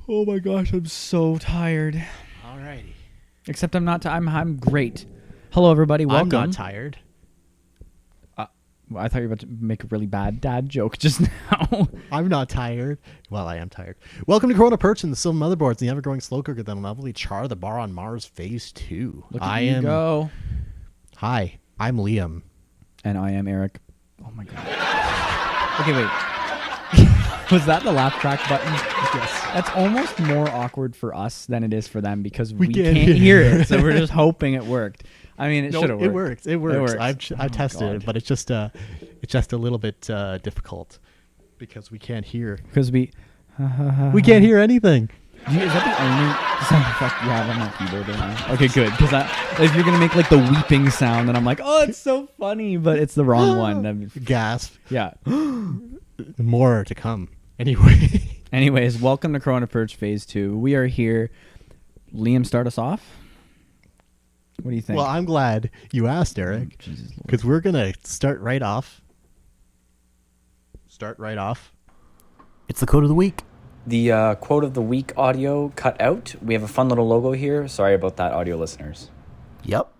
Oh my gosh, I'm so tired. Alrighty. Except I'm not. I'm great. Hello, everybody. Welcome. I'm not tired. I thought you were about to make a really bad dad joke just now. I'm not tired. Well, I am tired. Welcome to Corona Perch and the Silver Motherboards, the ever-growing slow cooker that will lovely char the bar on Mars Phase 2. Look at you go. Hi, I'm Liam. And I am Eric. Oh my god. Okay, wait. Was that the laugh track button? Yes. That's almost more awkward for us than it is for them because we can't can't hear it. So we're just hoping it worked. I mean, it should have worked. It works. works. I've tested it, but it's just a little bit difficult because we can't hear. Because we can't hear anything. Is that the only sound effect you have on my keyboard right now? Okay, good. Because if you're going to make like the weeping sound, then I'm like, oh, it's so funny, but it's the wrong one. Gasp. Yeah. More to come. Anyway. Anyways, welcome to Corona Perch Phase 2. We are here. Liam, start us off. What do you think? Well, I'm glad you asked, Eric, because we're going to start right off. It's the quote of the week. The quote of the week audio cut out. We have a fun little logo here. Sorry about that, audio listeners. Yep.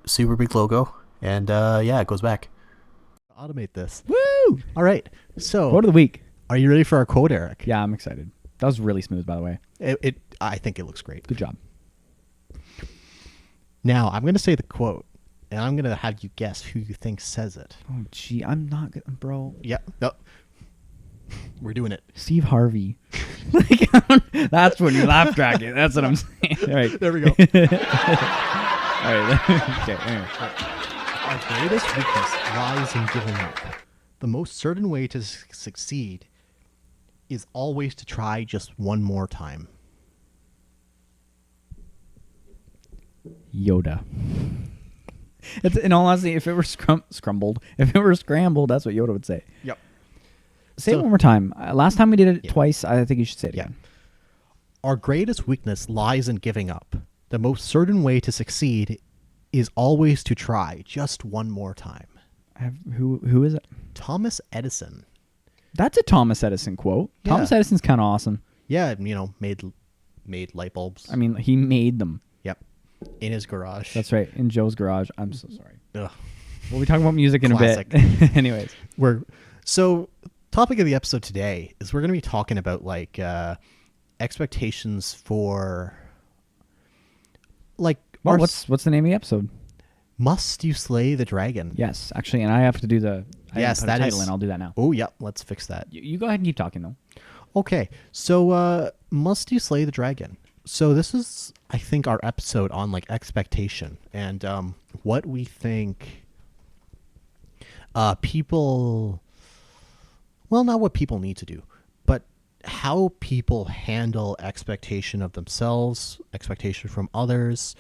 Super big logo. And it goes back. Automate this. Woo! All right. So, Quote of the week. Are you ready for our quote, Eric? Yeah, I'm excited. That was really smooth, by the way. I think it looks great. Good job. Now, I'm going to say the quote, and I'm going to have you guess who you think says it. Oh, gee, I'm not good, bro. Yeah. No. We're doing it. Steve Harvey. That's when you laugh track it. That's what I'm saying. All right. There we go. All right. Okay. Anyway. Our greatest weakness lies in giving up. The most certain way to succeed is always to try just one more time. Yoda. In all honesty, if it were scrambled, that's what Yoda would say. Yep. Say it one more time. Last time we did it twice. I think you should say it again. Our greatest weakness lies in giving up. The most certain way to succeed is always to try just one more time. Who is it? Thomas Edison. That's a Thomas Edison quote. Yeah. Thomas Edison's kind of awesome. Yeah, made light bulbs. I mean, he made them. Yep. In his garage. That's right. In Joe's garage. I'm so sorry. Ugh. We'll be talking about music in Classic. a bit. Anyways. Topic of the episode today is we're going to be talking about expectations for What's the name of the episode? Must You Slay the Dragon? Yes, actually, and I have to do the title, and I'll do that now. Oh, yeah, let's fix that. You go ahead and keep talking, though. Okay, so Must You Slay the Dragon? So this is, I think, our episode on expectation and what we think people. Well, not what people need to do, but how people handle expectation of themselves, expectation from others,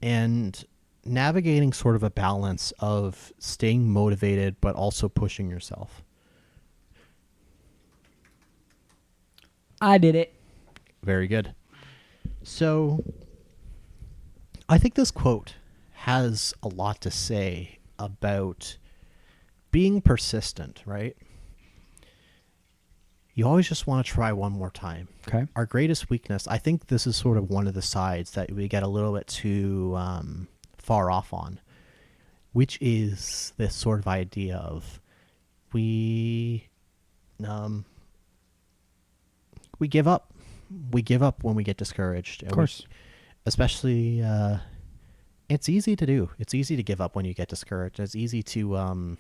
and navigating sort of a balance of staying motivated but also pushing yourself. I did it. Very good. So, I think this quote has a lot to say about being persistent, right? You always just want to try one more time. Okay. Our greatest weakness, I think this is sort of one of the sides that we get a little bit too far off on, which is this sort of idea of we give up. We give up when we get discouraged. Of course. Especially, it's easy to do. It's easy to give up when you get discouraged. It's easy to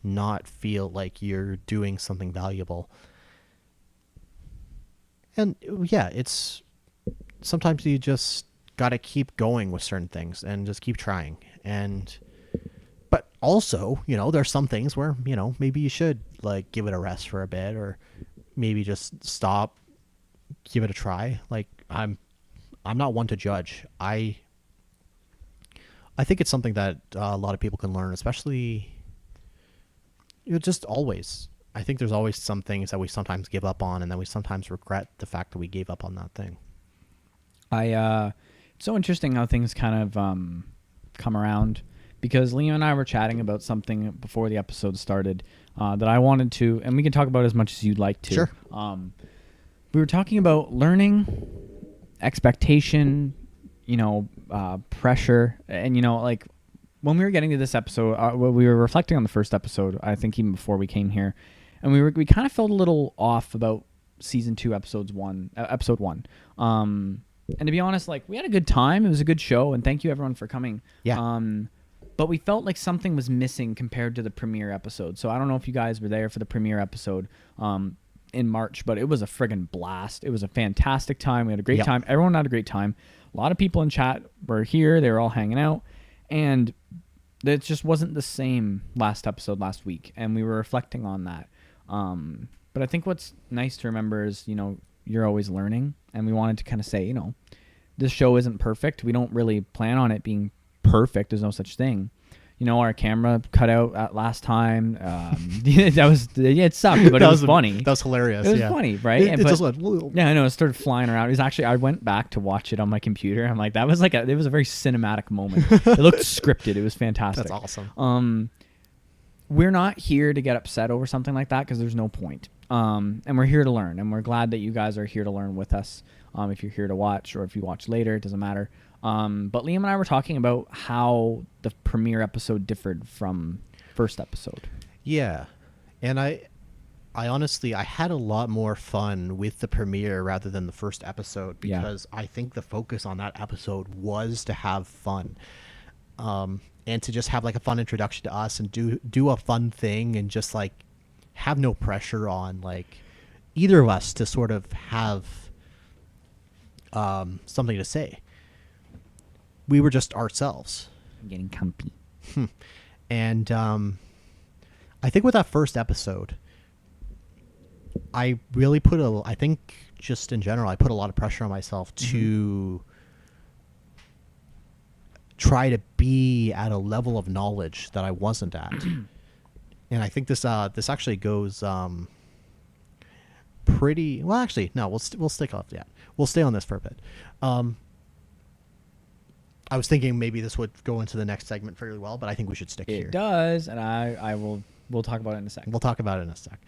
not feel like you're doing something valuable. And yeah, it's sometimes you just got to keep going with certain things and just keep trying. But also, there's some things where, maybe you should give it a rest for a bit or maybe just stop, give it a try. I'm not one to judge. I think it's something that a lot of people can learn, especially just always. I think there's always some things that we sometimes give up on, and then we sometimes regret the fact that we gave up on that thing. It's so interesting how things kind of come around, because Liam and I were chatting about something before the episode started that I wanted to, and we can talk about as much as you'd like to. Sure. we were talking about learning, expectation, pressure, and like when we were getting to this episode, we were reflecting on the first episode. I think even before we came here, and we kind of felt a little off about season 2, episode 1. And to be honest, like we had a good time. It was a good show, and thank you everyone for coming. Yeah. But we felt like something was missing compared to the premiere episode. So I don't know if you guys were there for the premiere episode in March, but it was a friggin' blast. It was a fantastic time. We had a great time. Everyone had a great time. A lot of people in chat were here. They were all hanging out. And it just wasn't the same last episode last week. And we were reflecting on that. But I think what's nice to remember is, you're always learning. And we wanted to kind of say, this show isn't perfect. We don't really plan on it being perfect. There's no such thing. Our camera cut out at last time. It sucked, but it was funny. That was hilarious. It was funny, right? It just went, yeah, I know. It started flying around. It was actually, I went back to watch it on my computer. I'm like, that was it was a very cinematic moment. It looked scripted. It was fantastic. That's awesome. We're not here to get upset over something like that because there's no point. And we're here to learn, and we're glad that you guys are here to learn with us. If you're here to watch or if you watch later, it doesn't matter. But Liam and I were talking about how the premiere episode differed from first episode. Yeah. And I honestly, I had a lot more fun with the premiere rather than the first episode because I think the focus on that episode was to have fun. And to just have like a fun introduction to us and do a fun thing and just like have no pressure on like either of us to sort of have something to say. We were just ourselves. I'm getting comfy. And I think with that first episode, I really I think just in general, I put a lot of pressure on myself to try to be at a level of knowledge that I wasn't at. And I think this actually goes pretty well. Actually, no, we'll stick off that. We'll stay on this for a bit. I was thinking maybe this would go into the next segment fairly well, but I think we should stick here. It does, and we'll talk about it in a sec. We'll talk about it in a sec.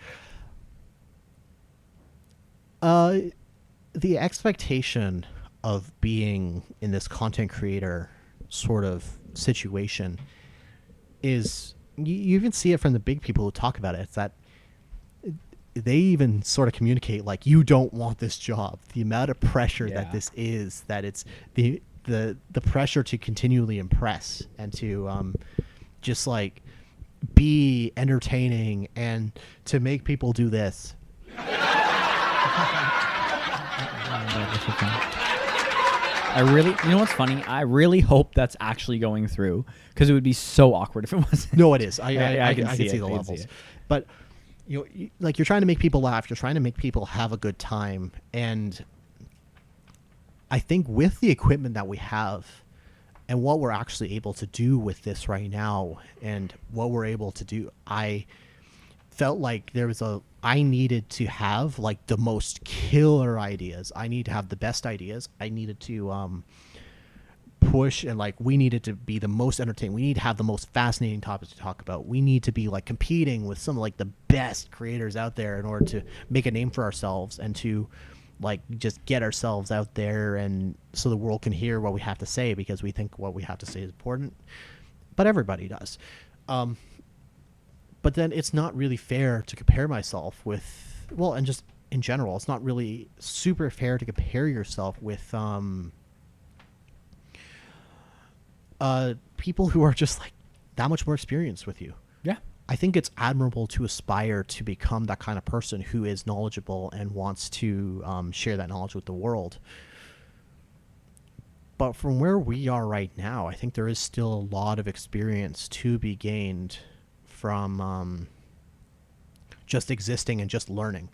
The expectation of being in this content creator sort of situation is, you even see it from the big people who talk about it. It's that they even sort of communicate like, you don't want this job. The amount of pressure that this is, that it's the pressure to continually impress and to just like be entertaining and to make people do this. You know what's funny? I really hope that's actually going through because it would be so awkward if it wasn't. No, it is. I can see see the levels. But like you're trying to make people laugh. You're trying to make people have a good time. And I think with the equipment that we have and what we're actually able to do with this right now and what we're able to do, I felt like I needed to have like the most killer ideas. I need to have the best ideas. I needed to push, and like we needed to be the most entertaining. We need to have the most fascinating topics to talk about. We need to be like competing with some of like the best creators out there in order to make a name for ourselves and to like just get ourselves out there, and so the world can hear what we have to say because we think what we have to say is important. But everybody does. But then it's not really fair to compare myself with, well, and just in general, it's not really super fair to compare yourself with people who are just like that much more experienced with you. Yeah. I think it's admirable to aspire to become that kind of person who is knowledgeable and wants to share that knowledge with the world. But from where we are right now, I think there is still a lot of experience to be gained from just existing and just learning.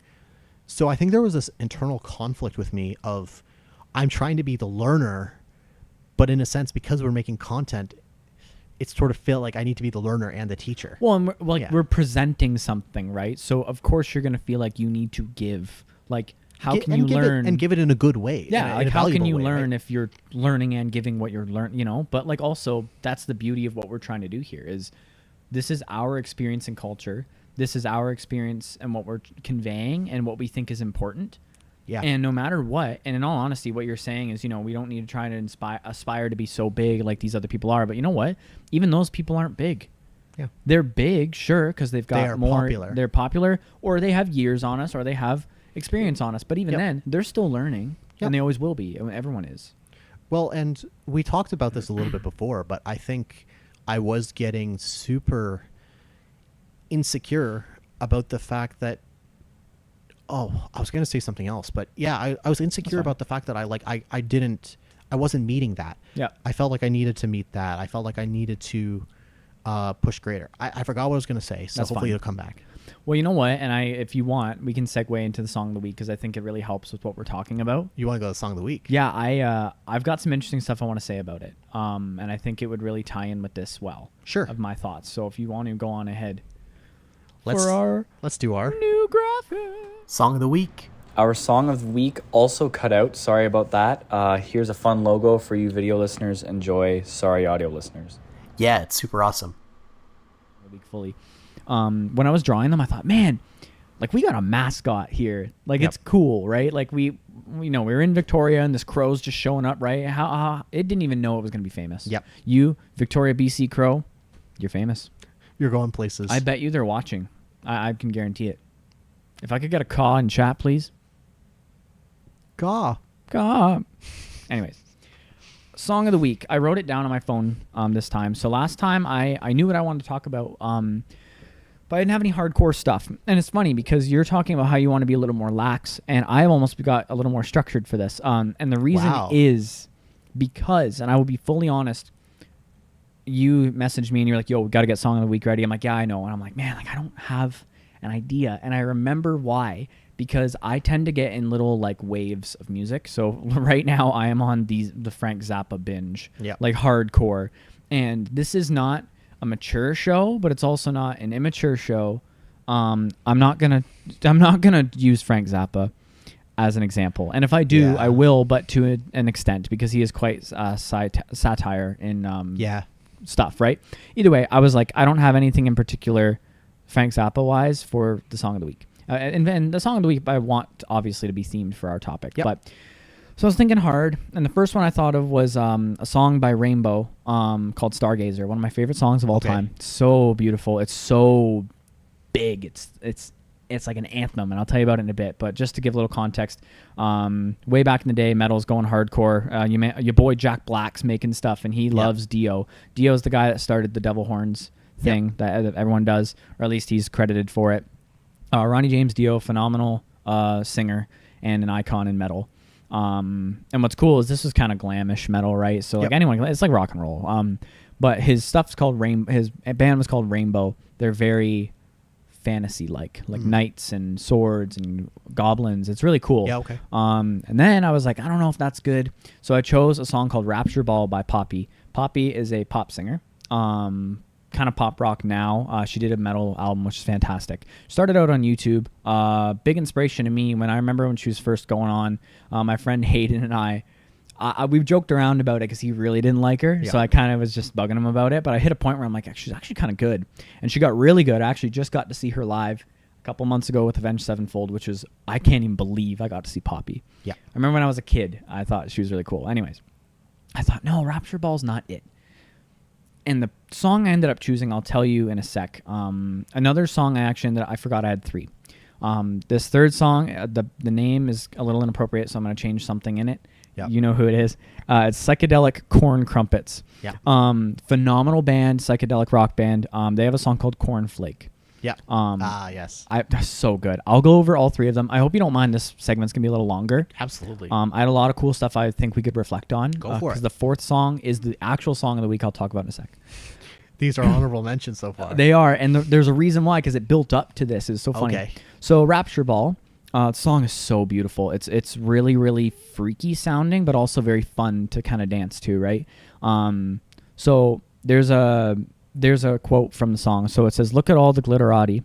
So I think there was this internal conflict with me of I'm trying to be the learner, but in a sense, because we're making content, it sort of felt like I need to be the learner and the teacher. Well, and we're presenting something, right? So of course you're going to feel like you need to give. Like, how can you learn and give it in a good way? Yeah, like how can you learn if you're learning and giving what you're learning? But like also that's the beauty of what we're trying to do here is this is our experience and culture. This is our experience and what we're conveying and what we think is important. Yeah. And no matter what, and in all honesty, what you're saying is, we don't need to try to aspire to be so big like these other people are. But you know what? Even those people aren't big. Yeah. They're big, sure, because they've got They are more. popular. They're popular, or they have years on us, or they have experience on us. But even then, they're still learning, and they always will be. I mean, everyone is. Well, and we talked about this a little bit before, but I think I was getting super insecure about the fact that I was going to say something else, but yeah, I was insecure about the fact that I wasn't meeting that. Yeah. I felt like I needed to meet that. I felt like I needed to push greater. I forgot what I was going to say, so That's hopefully fine. it'll come back. Well, you know what? And if you want, we can segue into the song of the week because I think it really helps with what we're talking about. You want to go to Song of the Week? Yeah, I've got some interesting stuff I want to say about it. And I think it would really tie in with this well. Sure. Of my thoughts. So if you want to go on ahead. Let's do our new graphic. Song of the Week. Our song of the week also cut out. Sorry about that. Here's a fun logo for you video listeners. Enjoy. Sorry, audio listeners. Yeah, it's super awesome. Week fully. When I was drawing them, I thought, man, like we got a mascot here. Like it's cool, right? Like we were in Victoria and this crow's just showing up, right? How it didn't even know it was going to be famous. Yep. You, Victoria, BC crow, you're famous. You're going places. I bet you they're watching. I can guarantee it. If I could get a caw in chat, please. Caw. Anyways, song of the week. I wrote it down on my phone this time. So last time I knew what I wanted to talk about, but I didn't have any hardcore stuff. And it's funny because you're talking about how you want to be a little more lax, and I almost got a little more structured for this. And the reason is because, and I will be fully honest, you messaged me and you're like, yo, we got to get song of the week ready. I'm like, yeah, I know. And I'm like, man, like I don't have an idea. And I remember why, because I tend to get in little like waves of music. So right now I am on the Frank Zappa binge, like hardcore. And this is not a mature show, but it's also not an immature show. I'm not gonna use Frank Zappa as an example. And if I do, I will, but to an extent, because he is quite satire in stuff, right? Either way, I was like, I don't have anything in particular Frank Zappa wise for the song of the week. And the song of the week, I want obviously to be themed for our topic. But so I was thinking hard, and the first one I thought of was a song by Rainbow called Stargazer, one of my favorite songs of all time. So beautiful. It's so big. It's like an anthem, and I'll tell you about it in a bit. But just to give a little context, way back in the day, metal's going hardcore. Your boy Jack Black's making stuff, and he loves Dio. Dio's the guy that started the Devil Horns thing that everyone does, or at least he's credited for it. Ronnie James Dio, phenomenal singer and an icon in metal. And what's cool is this is kind of glamish metal, right? So like anyone, it's like rock and roll. But his stuff's called his band was called Rainbow. They're very fantasy like knights and swords and goblins. It's really cool. Yeah, okay. And then I was like, I don't know if that's good. So I chose a song called Rapture Ball by Poppy. Poppy is a pop singer. Kind of pop rock now. She did a metal album, which is fantastic. Started out on YouTube. Big inspiration to me when I remember when she was first going on. My friend Hayden and I we've joked around about it because he really didn't like her. So I kind of was just bugging him about it. But I hit a point where I'm like, she's actually kind of good. And she got really good. I actually just got to see her live a couple months ago with Avenged Sevenfold, which was, I can't even believe I got to see Poppy. Yeah. I remember when I was a kid, I thought she was really cool. Anyways, I thought, no, Rapture Ball's not it. And the song I ended up choosing, I'll tell you in a sec. Another song I forgot I had three. This third song, the name is a little inappropriate, so I'm going to change something in it. Yep. You know who it is. It's Psychedelic Corn Crumpets. Yeah. Phenomenal band, psychedelic rock band. They have a song called Cornflake. Yeah. Yes. That's so good. I'll go over all three of them. I hope you don't mind. This segment's going to be a little longer. Absolutely. I had a lot of cool stuff I think we could reflect on. Go for it. Because the fourth song is the actual song of the week I'll talk about in a sec. These are honorable mentions so far. They are, and there's a reason why, because it built up to this. It's so funny. Okay. So Rapture Ball, the song is so beautiful. It's really, really freaky sounding, but also very fun to kind of dance to, right? So there's a quote from the song. So it says, "Look at all the glitterati.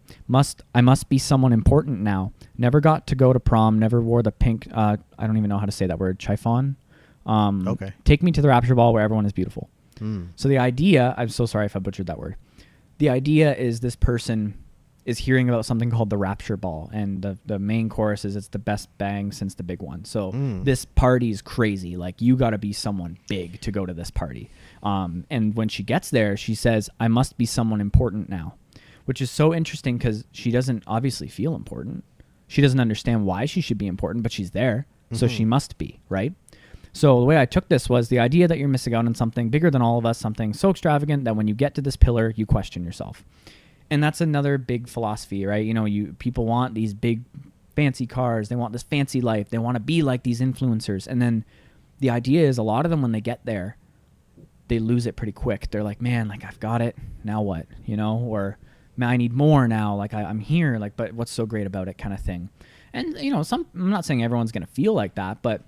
I must be someone important now. Never got to go to prom. Never wore the pink. I don't even know how to say that word. Chiffon. Okay. Take me to the Rapture Ball where everyone is beautiful." So the idea, I'm so sorry if I butchered that word. The idea is this person is hearing about something called the Rapture Ball, and the main chorus is it's the best bang since the big one. So this party is crazy. Like, you got to be someone big to go to this party. And when she gets there, she says, I must be someone important now, which is so interesting because she doesn't obviously feel important. She doesn't understand why she should be important, but she's there, so she must be, right? So the way I took this was the idea that you're missing out on something bigger than all of us, something so extravagant that when you get to this pillar, you question yourself. And that's another big philosophy, right? You know, people want these big fancy cars. They want this fancy life. They want to be like these influencers. And then the idea is a lot of them, when they get there, they lose it pretty quick. They're like, man, like, I've got it. Now what? You know, or man, I need more now. Like, I'm here. Like, but what's so great about it, kind of thing. And, you know, I'm not saying everyone's going to feel like that, but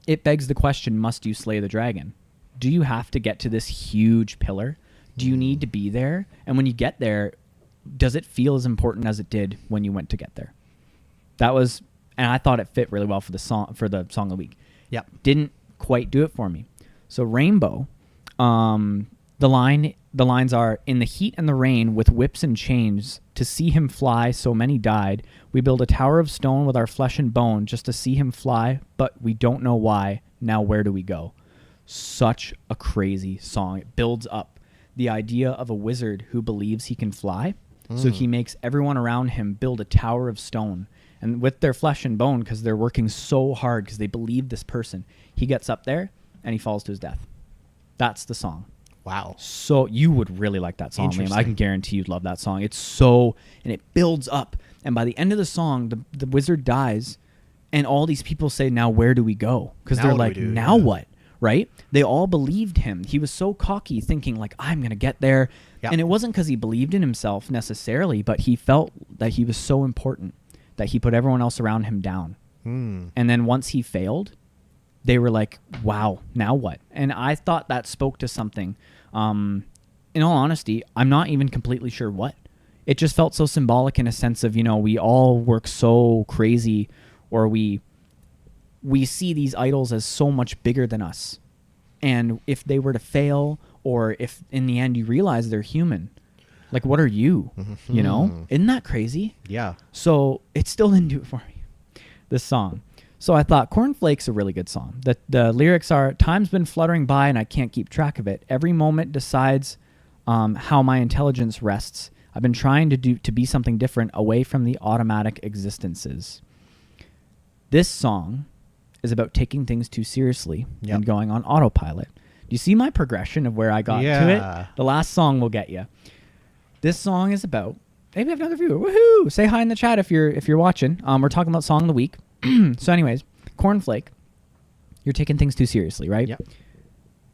it begs the question, must you slay the dragon? Do you have to get to this huge pillar? Do you need to be there? And when you get there, does it feel as important as it did when you went to get there? That was, and I thought it fit really well for the song of the week. Yep. Didn't quite do it for me. So Rainbow, the lines are, in the heat and the rain with whips and chains, to see him fly so many died. We build a tower of stone with our flesh and bone just to see him fly, but we don't know why. Now where do we go? Such a crazy song. It builds up the idea of a wizard who believes he can fly. So he makes everyone around him build a tower of stone. And with their flesh and bone, because they're working so hard because they believe this person, he gets up there and he falls to his death. That's the song. Wow. So you would really like that song, Liam. I can guarantee you'd love that song. It's so, and it builds up. And by the end of the song, the wizard dies, and all these people say, now where do we go? Because they're like, now what? Right? They all believed him. He was so cocky, thinking like, I'm going to get there. Yep. And it wasn't because he believed in himself necessarily, but he felt that he was so important that he put everyone else around him down. And then once he failed, they were like, wow, now what? And I thought that spoke to something. In all honesty, I'm not even completely sure what. It just felt so symbolic in a sense of, you know, we all work so crazy, or we see these idols as so much bigger than us. And if they were to fail, or if in the end you realize they're human, like, what are you? You know? Isn't that crazy? Yeah. So it still didn't do it for me, this song. So I thought Cornflake's a really good song. The lyrics are, time's been fluttering by and I can't keep track of it. Every moment decides how my intelligence rests. I've been trying to be something different, away from the automatic existences. This song is about taking things too seriously and going on autopilot. Do you see my progression of where I got to it? The last song will get you. This song is about, maybe I have another viewer. Woohoo! Say hi in the chat if you're watching. We're talking about Song of the Week. So anyways, Cornflake, you're taking things too seriously, right? Yep.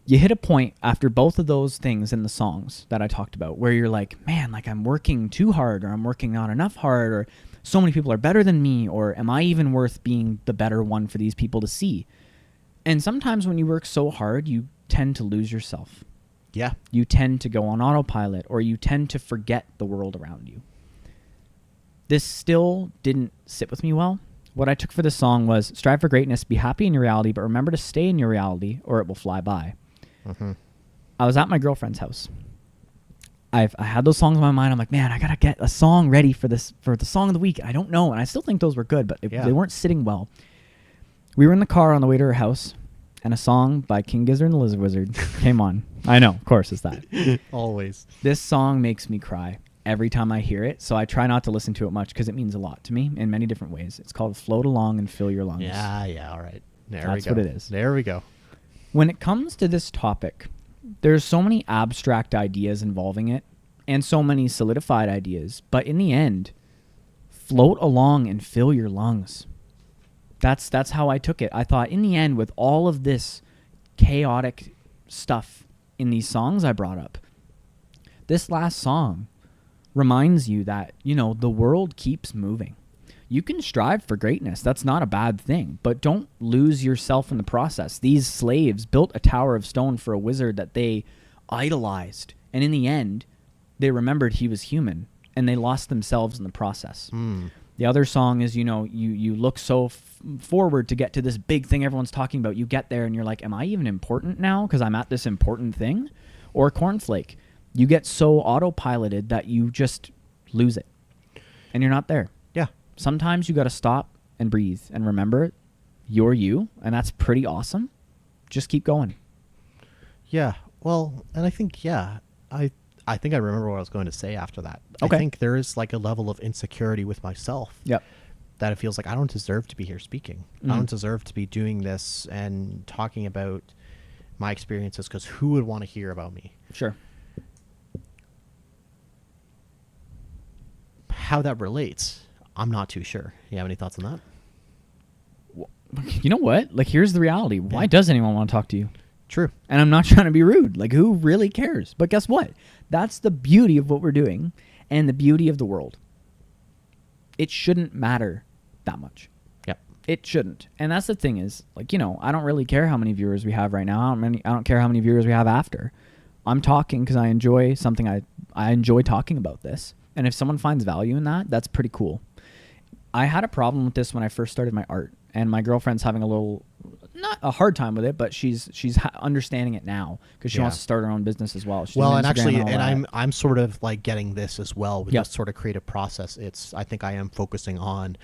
You hit a point after both of those things in the songs that I talked about where you're like, man, like, I'm working too hard, or I'm working not enough hard, or so many people are better than me, or am I even worth being the better one for these people to see? And sometimes when you work so hard, you tend to lose yourself. Yeah. You tend to go on autopilot, or you tend to forget the world around you. This still didn't sit with me well. What I took for this song was, strive for greatness, be happy in your reality, but remember to stay in your reality or it will fly by. I was at my girlfriend's house. I had those songs in my mind. I'm like, man, I got to get a song ready for the Song of the Week. I don't know. And I still think those were good, but they weren't sitting well. We were in the car on the way to her house, and a song by King Gizzard and the Lizard Wizard came on. I know, of course it's that. Always. This song makes me cry every time I hear it, so I try not to listen to it much because it means a lot to me in many different ways. It's called Float Along and Fill Your Lungs. Yeah, all right. That's what it is. There we go. When it comes to this topic, there's so many abstract ideas involving it and so many solidified ideas, but in the end, float along and fill your lungs. That's how I took it. I thought in the end, with all of this chaotic stuff in these songs I brought up, this last song reminds you that, you know, the world keeps moving. You can strive for greatness. That's not a bad thing, but don't lose yourself in the process. These slaves built a tower of stone for a wizard that they idolized, and in the end, they remembered he was human, and they lost themselves in the process. The other song is, you know, you look so forward to get to this big thing everyone's talking about. You get there and you're like, am I even important now because I'm at this important thing? Or Cornflake, you get so autopiloted that you just lose it. and you're not there. Yeah. Sometimes you got to stop and breathe and remember you're you, and that's pretty awesome. Just keep going. Yeah. Well, and I think, I think I remember what I was going to say after that. Okay. I think there is like a level of insecurity with myself. Yep. That it feels like I don't deserve to be here speaking. I don't deserve to be doing this and talking about my experiences, because who would want to hear about me? Sure. How that relates, I'm not too sure. You have any thoughts on that? You know what? Like, here's the reality. Why does anyone want to talk to you? True. And I'm not trying to be rude. Like, who really cares? But guess what? That's the beauty of what we're doing and the beauty of the world. It shouldn't matter that much. Yep. It shouldn't. And that's the thing is, like, you know, I don't really care how many viewers we have right now. I don't care how many viewers we have after. I'm talking because I enjoy something. I enjoy talking about this. And if someone finds value in that, that's pretty cool. I had a problem with this when I first started my art. And my girlfriend's having a little, not a hard time with it, but she's understanding it now because she wants to start her own business as well. She's Well, doing and Instagram actually, all and that. I'm sort of like getting this as well with Yep. this sort of creative process. I think I am focusing on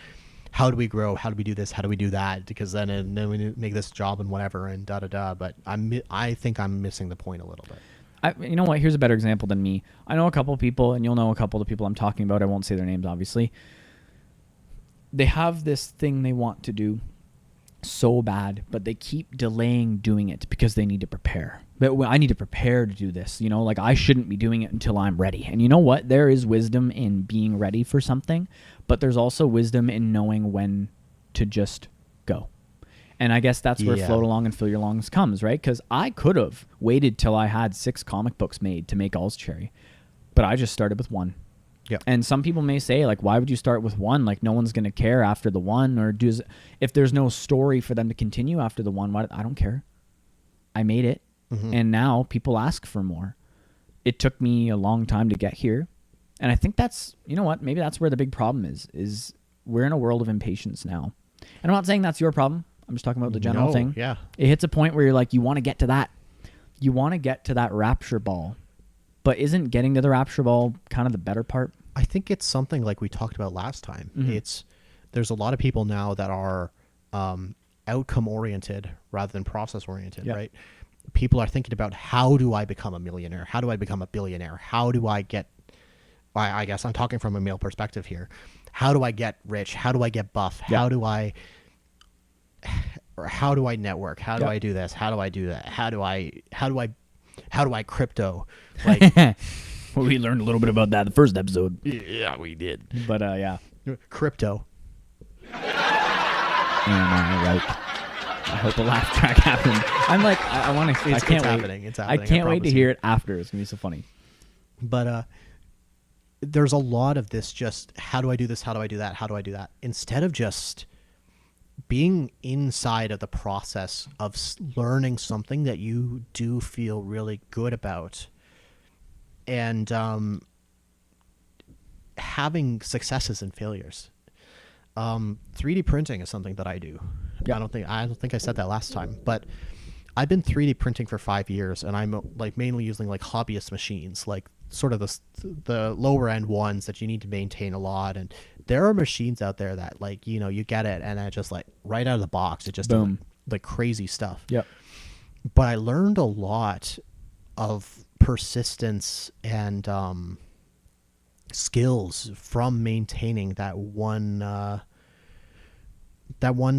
how do we grow, how do we do this, how do we do that, because then we make this job and whatever and da da da. But I think I'm missing the point a little bit. You know what? Here's a better example than me. I know a couple of people, and you'll know a couple of the people I'm talking about. I won't say their names, obviously. They have this thing they want to do so bad, but they keep delaying doing it because they need to prepare. But I need to prepare to do this. You know, like, I shouldn't be doing it until I'm ready. And you know what? There is wisdom in being ready for something, but there's also wisdom in knowing when to just go. And I guess that's where float along and fill your lungs comes, right? Because I could have waited till I had 6 comic books made to make All's Cherry, but I just started with 1. Yep. And some people may say, like, why would you start with 1? Like, no one's going to care after the 1, or if there's no story for them to continue after the 1, I don't care. I made it, and now people ask for more. It took me a long time to get here, and I think that's, you know what, maybe that's where the big problem is we're in a world of impatience now. And I'm not saying that's your problem. I'm just talking about the general thing. Yeah. It hits a point where you're like, you want to get to that. You want to get to that rapture ball. But isn't getting to the rapture ball kind of the better part? I think it's something like we talked about last time. There's a lot of people now that are outcome oriented rather than process oriented, right? People are thinking about, how do I become a millionaire? How do I become a billionaire? How do I get, I guess I'm talking from a male perspective here. How do I get rich? How do I get buff? How do I network? How do I do this? How do I do that? How do I crypto? Like, Well, we learned a little bit about that in the first episode. yeah, we did. But yeah. Crypto. Right. I hope a laugh track happened. I'm like, I want to. I can't wait. Happening. It's happening. I can't wait to promise hear you. it after. It's gonna be so funny. But there's a lot of this, just how do I do this? How do I do that? How do I do that? Instead of just being inside of the process of learning something that you do feel really good about, and having successes and failures. 3D printing is something that I do. Yeah. I don't think I said that last time, but I've been 3D printing for 5 years, and I'm like mainly using like hobbyist machines, like sort of the lower end ones that you need to maintain a lot. And there are machines out there that, like, you know, you get it and it just, like, right out of the box, it just Boom. like crazy stuff. Yep. But I learned a lot of persistence and skills from maintaining that one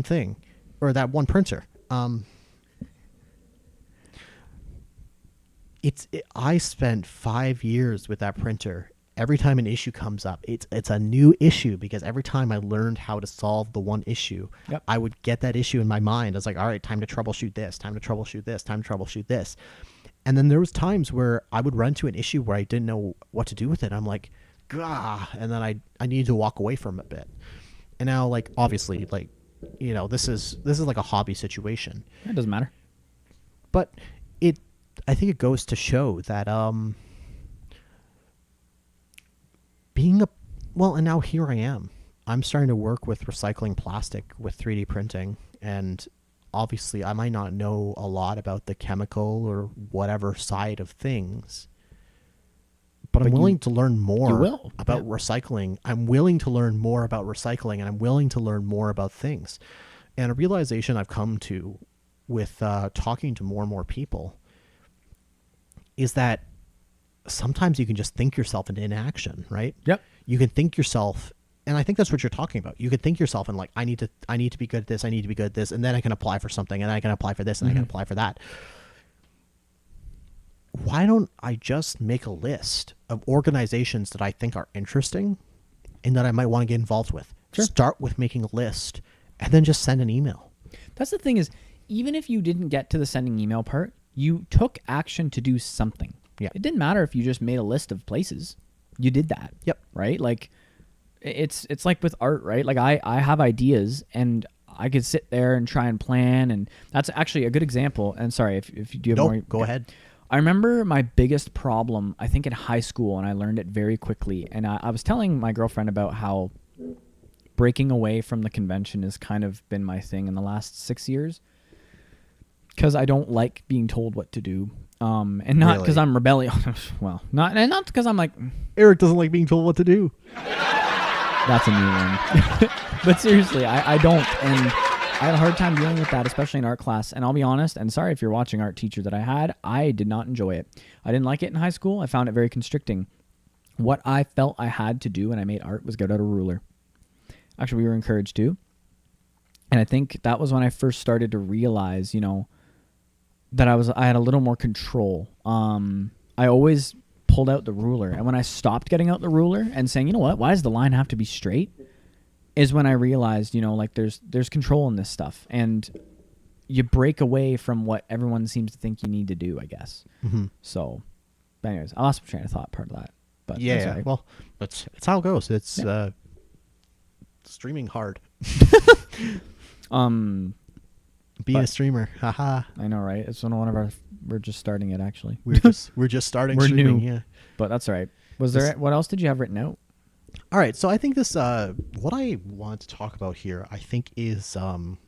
thing, or that one printer. I spent 5 years with that printer. Every time an issue comes up, it's a new issue, because every time I learned how to solve the one issue, Yep. I would get that issue in my mind. I was like, all right, time to troubleshoot this, time to troubleshoot this, time to troubleshoot this. And then there was times where I would run to an issue where I didn't know what to do with it. I'm like, gah, and then I needed to walk away from it a bit. And now, like, obviously, like, you know, this is like a hobby situation. It doesn't matter. But I think it goes to show that and now here I am. I'm starting to work with recycling plastic with 3D printing, and obviously I might not know a lot about the chemical or whatever side of things, But I'm willing to learn more will, about recycling. I'm willing to learn more about recycling, and I'm willing to learn more about things. And a realization I've come to with talking to more and more people is that sometimes you can just think yourself into inaction, right? Yep. You can think yourself, and I think that's what you're talking about. You can think yourself and like, I need to be good at this. I need to be good at this. And then I can apply for something, and I can apply for this, and I can apply for that. Why don't I just make a list of organizations that I think are interesting and that I might want to get involved with? Sure. Start with making a list and then just send an email. That's the thing is, even if you didn't get to the sending email part, you took action to do something. Yeah. It didn't matter if you just made a list of places. You did that. Yep. Right? Like it's like with art, right? Like I have ideas and I could sit there and try and plan, and that's actually a good example. And sorry, if you do have more. Go ahead. I remember my biggest problem, I think in high school, and I learned it very quickly. And I was telling my girlfriend about how breaking away from the convention has kind of been my thing in the last 6 years, because I don't like being told what to do. And not because I'm rebellious. Well, not because I'm like, Eric doesn't like being told what to do. That's a new one. But seriously, I don't. And I had a hard time dealing with that, especially in art class. And I'll be honest, and sorry if you're watching art teacher that I did not enjoy it. I didn't like it in high school. I found it very constricting. What I felt I had to do when I made art was get out a ruler. Actually, we were encouraged to. And I think that was when I first started to realize, that I had a little more control. I always pulled out the ruler. And when I stopped getting out the ruler and saying, you know what, why does the line have to be straight? Is when I realized, like there's control in this stuff, and you break away from what everyone seems to think you need to do, I guess. Mm-hmm. So, but anyways, I lost my train of thought part of that. But yeah, right. Well, it's how it goes. It's streaming hard. Being a streamer, haha. I know, right? It's one of our. We're just starting it, actually. We're just starting. We're streaming, new, yeah. But that's all right. What else did you have written out? All right, so I think this, what I want to talk about here, I think is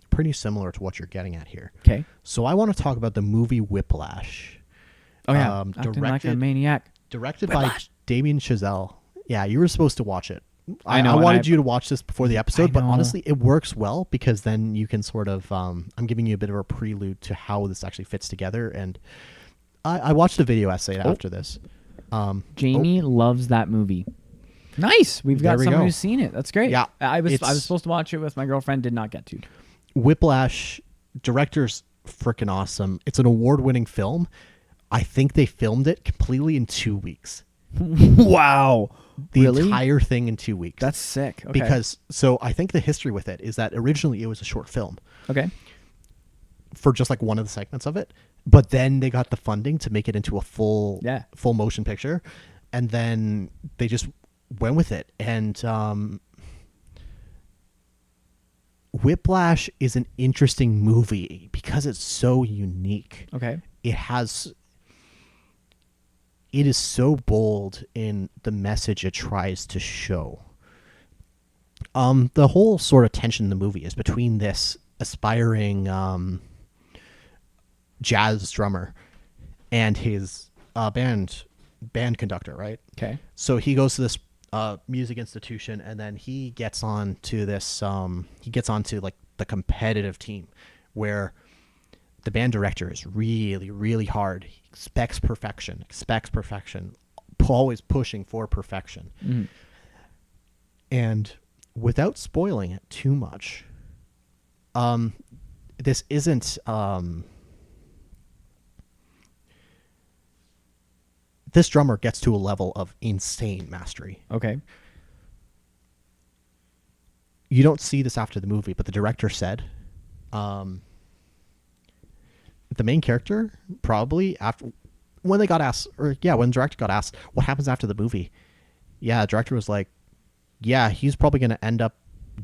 pretty similar to what you're getting at here. Okay. So I want to talk about the movie Whiplash. Oh yeah, acting like a maniac. Directed Whiplash. by Damien Chazelle. Yeah, you were supposed to watch it. I know. I wanted you to watch this before the episode, but know. honestly, it works well because then you can sort of, I'm giving you a bit of a prelude to how this actually fits together. And I watched a video essay after this. Jamie loves that movie. Nice. We've got someone who's seen it. That's great. Yeah. I was supposed to watch it with my girlfriend, did not get to. Whiplash, director's freaking awesome. It's an award-winning film. I think they filmed it completely in 2 weeks. Wow. The entire thing in 2 weeks. That's sick. Okay. Because, so I think the history with it is that originally it was a short film. Okay. For just like one of the segments of it. But then they got the funding to make it into a full motion picture. And then they just went with it. And Whiplash is an interesting movie because it's so unique. Okay. It is so bold in the message it tries to show. The whole sort of tension in the movie is between this aspiring jazz drummer and his band conductor, right? Okay. So he goes to this music institution, and then he gets on to this. He gets onto like the competitive team, where the band director is really, really hard. He expects perfection, always pushing for perfection. Mm. And without spoiling it too much, this isn't. This drummer gets to a level of insane mastery. Okay. You don't see this after the movie, but the director said, the main character probably when the director got asked what happens after the movie, the director was like, he's probably going to end up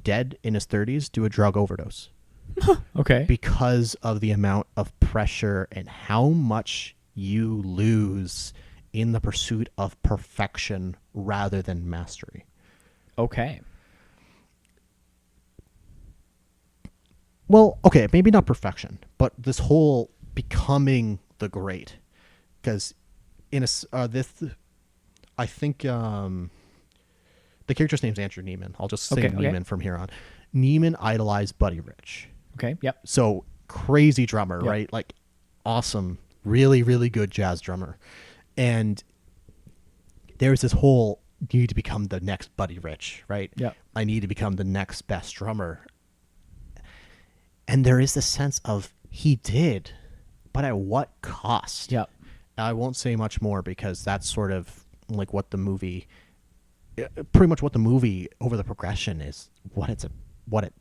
dead in his 30s, do a drug overdose. Okay. Because of the amount of pressure and how much you lose in the pursuit of perfection rather than mastery. Okay. Well, okay, maybe not perfection, but this whole becoming the great. Because I think the character's name's Andrew Neiman. I'll just say Neiman from here on. Neiman idolized Buddy Rich. Okay. Yep. So crazy drummer, Yep. right? Like awesome, really, really good jazz drummer. And there's this whole need to become the next Buddy Rich, right? Yep. I need to become the next best drummer. And there is this sense of he did, but at what cost? Yep. I won't say much more because that's sort of like what the movie, pretty much what the movie over the progression is, what it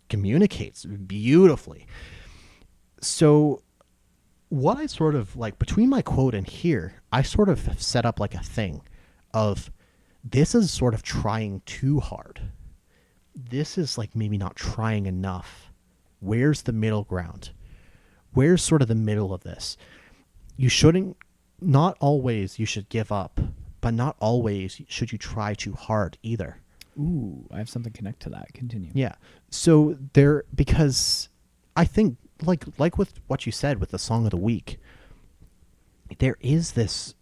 communicates beautifully. So what I sort of like between my quote and here, I sort of have set up like a thing of this is sort of trying too hard. This is like maybe not trying enough. Where's the middle ground? Where's sort of the middle of this? Not always you should give up, but not always should you try too hard either. Ooh, I have something connect to that. Continue. Yeah. So because I think like with what you said with the song of the week, there is this,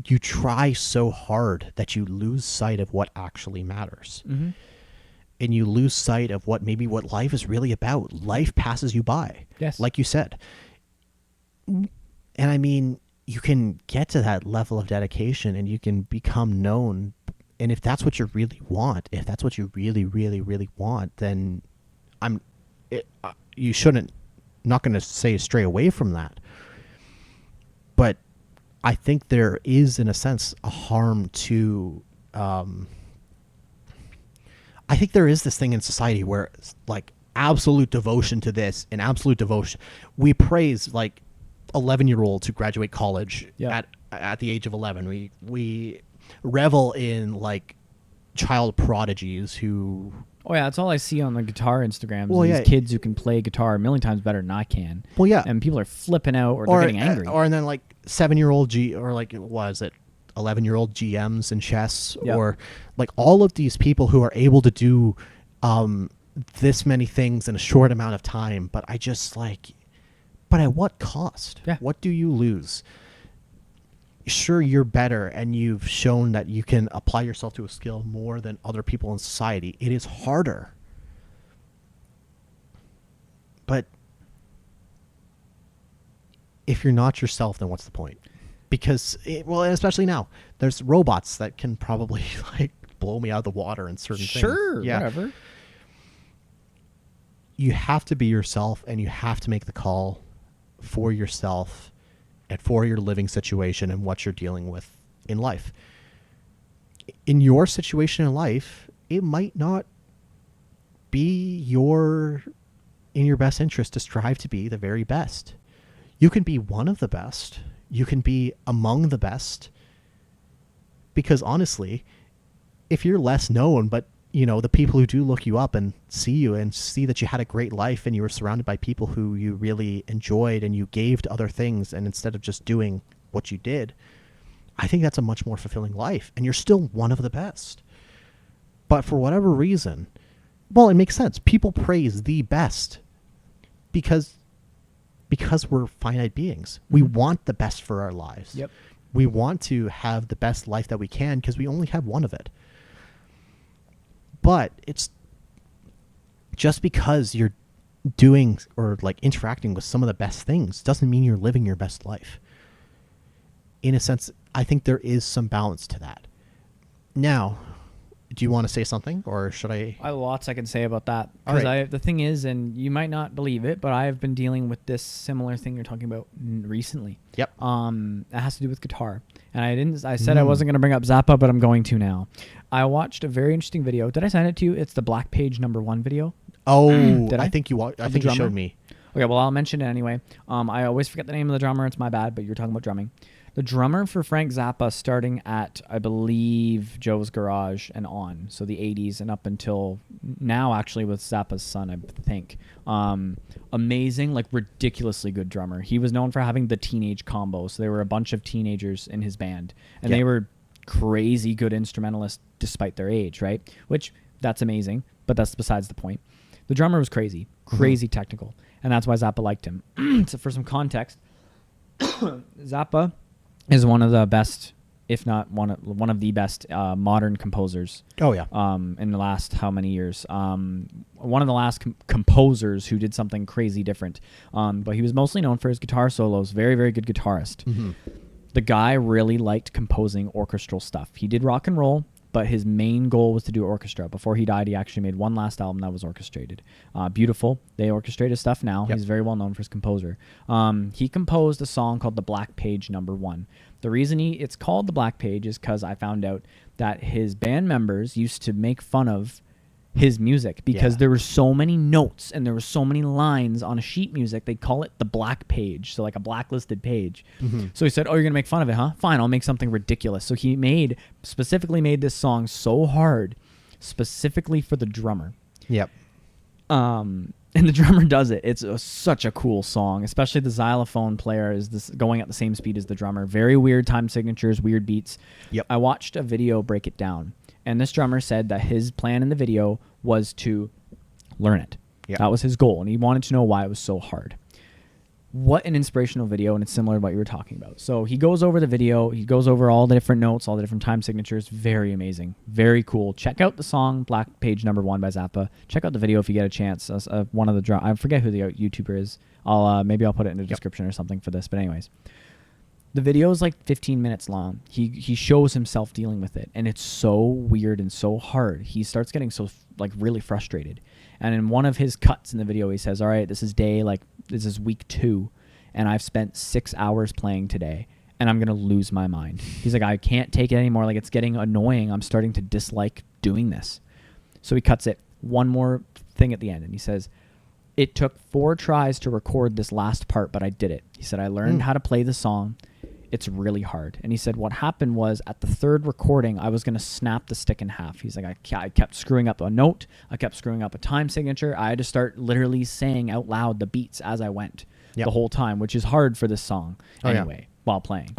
you try so hard that you lose sight of what actually matters. Mm-hmm. And you lose sight of what life is really about. Life passes you by. Yes. Like you said. And I mean, you can get to that level of dedication and you can become known. And if that's what you really want, if that's what you really, really, really want, then you shouldn't, not going to say stray away from that. But I think there is, in a sense, a harm to, I think there is this thing in society where it's like absolute devotion to this and absolute devotion. We praise like 11-year-olds who graduate college at the age of 11. We revel in like child prodigies who. Oh yeah, that's all I see on the guitar Instagrams. Well, these kids who can play guitar a million times better than I can. Well, yeah, and people are flipping out or they're getting angry. And then like 7-year-old or like what is it, 11-year-old GMs in chess, or like all of these people who are able to do this many things in a short amount of time. But I just like, but at what cost? Yeah. What do you lose? Sure, you're better and you've shown that you can apply yourself to a skill more than other people in society. It is harder. But if you're not yourself, then what's the point? Because, especially now, there's robots that can probably like blow me out of the water in certain things. Sure, whatever. You have to be yourself and you have to make the call for yourself and for your living situation and what you're dealing with in life. In your situation in life, it might not be in your best interest to strive to be the very best. You can be one of the best. You can be among the best. Because honestly, if you're less known, but the people who do look you up and see you and see that you had a great life and you were surrounded by people who you really enjoyed and you gave to other things, and instead of just doing what you did, I think that's a much more fulfilling life. And you're still one of the best. But for whatever reason, it makes sense. People praise the best because we're finite beings. We want the best for our lives. Yep. We want to have the best life that we can because we only have one of it. But it's just because you're doing or like interacting with some of the best things doesn't mean you're living your best life. In a sense, I think there is some balance to that. Now, do you want to say something or should I? I have lots I can say about that. All right. The thing is, and you might not believe it, but I have been dealing with this similar thing you're talking about recently. Yep. It has to do with guitar. And I said I wasn't going to bring up Zappa, but I'm going to now. I watched a very interesting video. Did I send it to you? It's the Black Page #1 video. Oh, Did I? I think you showed me. Okay, well, I'll mention it anyway. I always forget the name of the drummer. It's my bad, but you're talking about drumming. The drummer for Frank Zappa starting at, I believe, Joe's Garage and on. So the 80s and up until now, actually, with Zappa's son, I think. Amazing, like ridiculously good drummer. He was known for having the teenage combo. So there were a bunch of teenagers in his band. And they were crazy good instrumentalists despite their age, right? Which, that's amazing, but that's besides the point. The drummer was crazy technical. And that's why Zappa liked him. So for some context, Zappa is one of the best if not one of the best modern composers. Oh yeah. In the last how many years? One of the last composers who did something crazy different. But he was mostly known for his guitar solos. Very, very good guitarist. Mm-hmm. The guy really liked composing orchestral stuff. He did rock and roll, but his main goal was to do orchestra. Before he died, he actually made one last album that was orchestrated. Beautiful. They orchestrate his stuff now. Yep. He's very well known for his composer. He composed a song called The Black Page No. 1. The reason it's called The Black Page is because I found out that his band members used to make fun of his music because there were so many notes and there were so many lines on a sheet music. They call it the black page, so like a blacklisted page. Mm-hmm. So he said, oh, you're gonna make fun of it, huh? Fine, I'll make something ridiculous. So he specifically made this song so hard specifically for the drummer. Yep. And the drummer does it. It's such a cool song, especially the xylophone player is going at the same speed as the drummer. Very weird time signatures, weird beats. Yep. I watched a video break it down. And this drummer said that his plan in the video was to learn it. Yep. That was his goal, and he wanted to know why it was so hard. What an inspirational video, and it's similar to what you were talking about. So he goes over the video. He goes over all the different notes, all the different time signatures. Very amazing. Very cool. Check out the song Black Page No. 1 by Zappa. Check out the video if you get a chance. One of the I forget who the YouTuber is. Maybe I'll put it in the description or something for this. But anyways. The video is like 15 minutes long. He shows himself dealing with it, and it's so weird and so hard. He starts getting so like really frustrated. And in one of his cuts in the video, he says, all right, this is week 2, and I've spent 6 hours playing today, and I'm going to lose my mind. He's like, I can't take it anymore. Like, it's getting annoying. I'm starting to dislike doing this. So he cuts it. One more thing at the end, and he says, it took 4 tries to record this last part, but I did it. He said, I learned how to play the song. It's really hard. And he said what happened was at the 3rd recording, I was going to snap the stick in half. He's like, I kept screwing up a note. I kept screwing up a time signature. I had to start literally saying out loud the beats as I went the whole time, which is hard for this song anyway, while playing.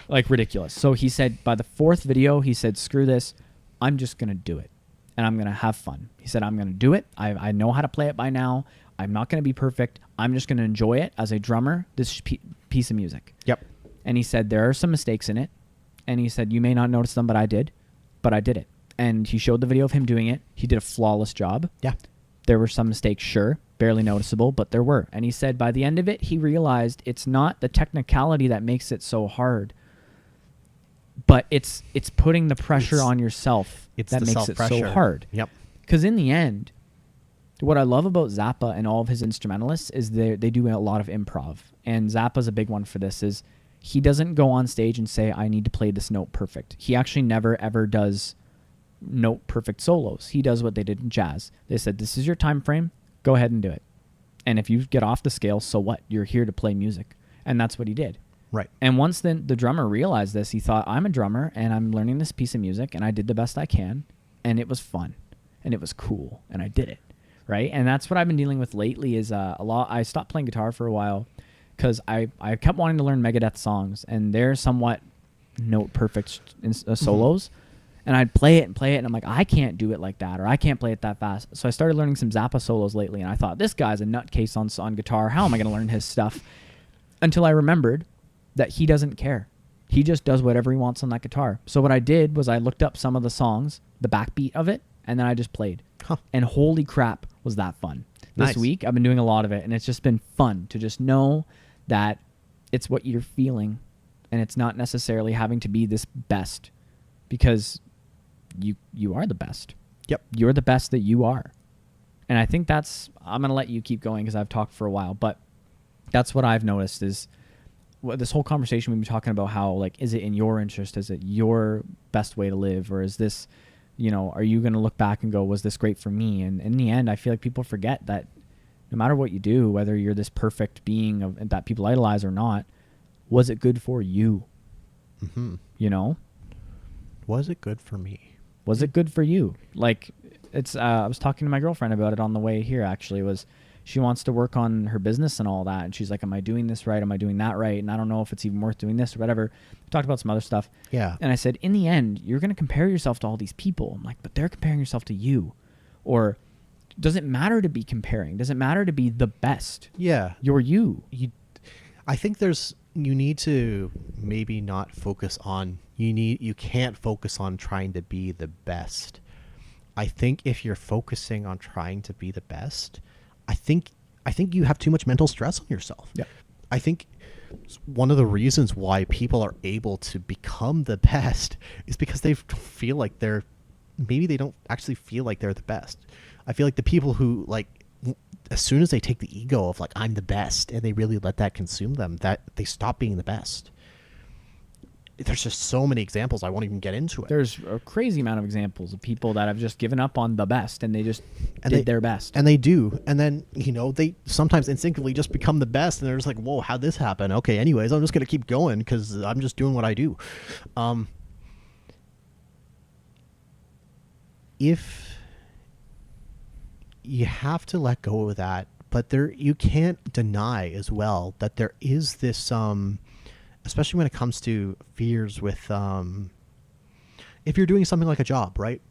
Like ridiculous. So he said by the 4th video, he said, screw this. I'm just going to do it. And I'm going to have fun. He said, I'm going to do it. I know how to play it by now. I'm not going to be perfect. I'm just going to enjoy it as a drummer, this piece of music. Yep. And he said, there are some mistakes in it. And he said, you may not notice them, but I did it. And he showed the video of him doing it. He did a flawless job. Yeah. There were some mistakes, sure, barely noticeable, but there were. And he said by the end of it, he realized it's not the technicality that makes it so hard, but it's putting the pressure on yourself that makes it so hard. Yep. Because in the end, what I love about Zappa and all of his instrumentalists is they do a lot of improv. And Zappa's a big one for this is he doesn't go on stage and say, I need to play this note perfect. He actually never, ever does note perfect solos. He does what they did in jazz. They said, this is your time frame. Go ahead and do it. And if you get off the scale, so what? You're here to play music. And that's what he did. Right. And once then the drummer realized this, he thought, I'm a drummer and I'm learning this piece of music and I did the best I can. And it was fun. And it was cool. And I did it. Right. And that's what I've been dealing with lately is I stopped playing guitar for a while because I kept wanting to learn Megadeth songs, and they're somewhat note perfect solos. And I'd play it, and I'm like, I can't do it like that, or I can't play it that fast. So I started learning some Zappa solos lately, and I thought, this guy's a nutcase on guitar. How am I going to learn his stuff? Until I remembered that he doesn't care. He just does whatever he wants on that guitar. So what I did was I looked up some of the songs, the backbeat of it, and then I just played. And holy crap, was that fun. This week, I've been doing a lot of it, and it's just been fun to just know that it's what you're feeling, and it's not necessarily having to be this best, because you are the best. Yep. You're the best that you are. And I think I'm going to let you keep going because I've talked for a while, but that's what I've noticed is this whole conversation we've been talking about how, like, is it in your interest? Is it your best way to live? Or is this, are you going to look back and go, was this great for me? And in the end, I feel like people forget that no matter what you do, whether you're this perfect being that people idolize or not, was it good for you? Mm-hmm. Was it good for me? Was it good for you? Like, it's. I was talking to my girlfriend about it on the way here. Actually, she wants to work on her business and all that, and she's like, "Am I doing this right? Am I doing that right? And I don't know if it's even worth doing this or whatever." We talked about some other stuff. Yeah. And I said, in the end, you're going to compare yourself to all these people. I'm like, but they're comparing yourself to you, or does it matter to be comparing? Does it matter to be the best? Yeah. You're you. I think you need to maybe not focus on You can't focus on trying to be the best. I think if you're focusing on trying to be the best, I think you have too much mental stress on yourself. Yeah. I think one of the reasons why people are able to become the best is because they feel like maybe they don't actually feel like they're the best. I feel like the people who as soon as they take the ego of I'm the best and they really let that consume them, that they stop being the best. There's just so many examples. I won't even get into it. There's a crazy amount of examples of people that have just given up on the best and they just did their best. And they do. And then, they sometimes instinctively just become the best and they're just like, whoa, how'd this happen? Okay, anyways, I'm just going to keep going because I'm just doing what I do. If you have to let go of that, but you can't deny as well that there is this, especially when it comes to fears with, if you're doing something like a job, right?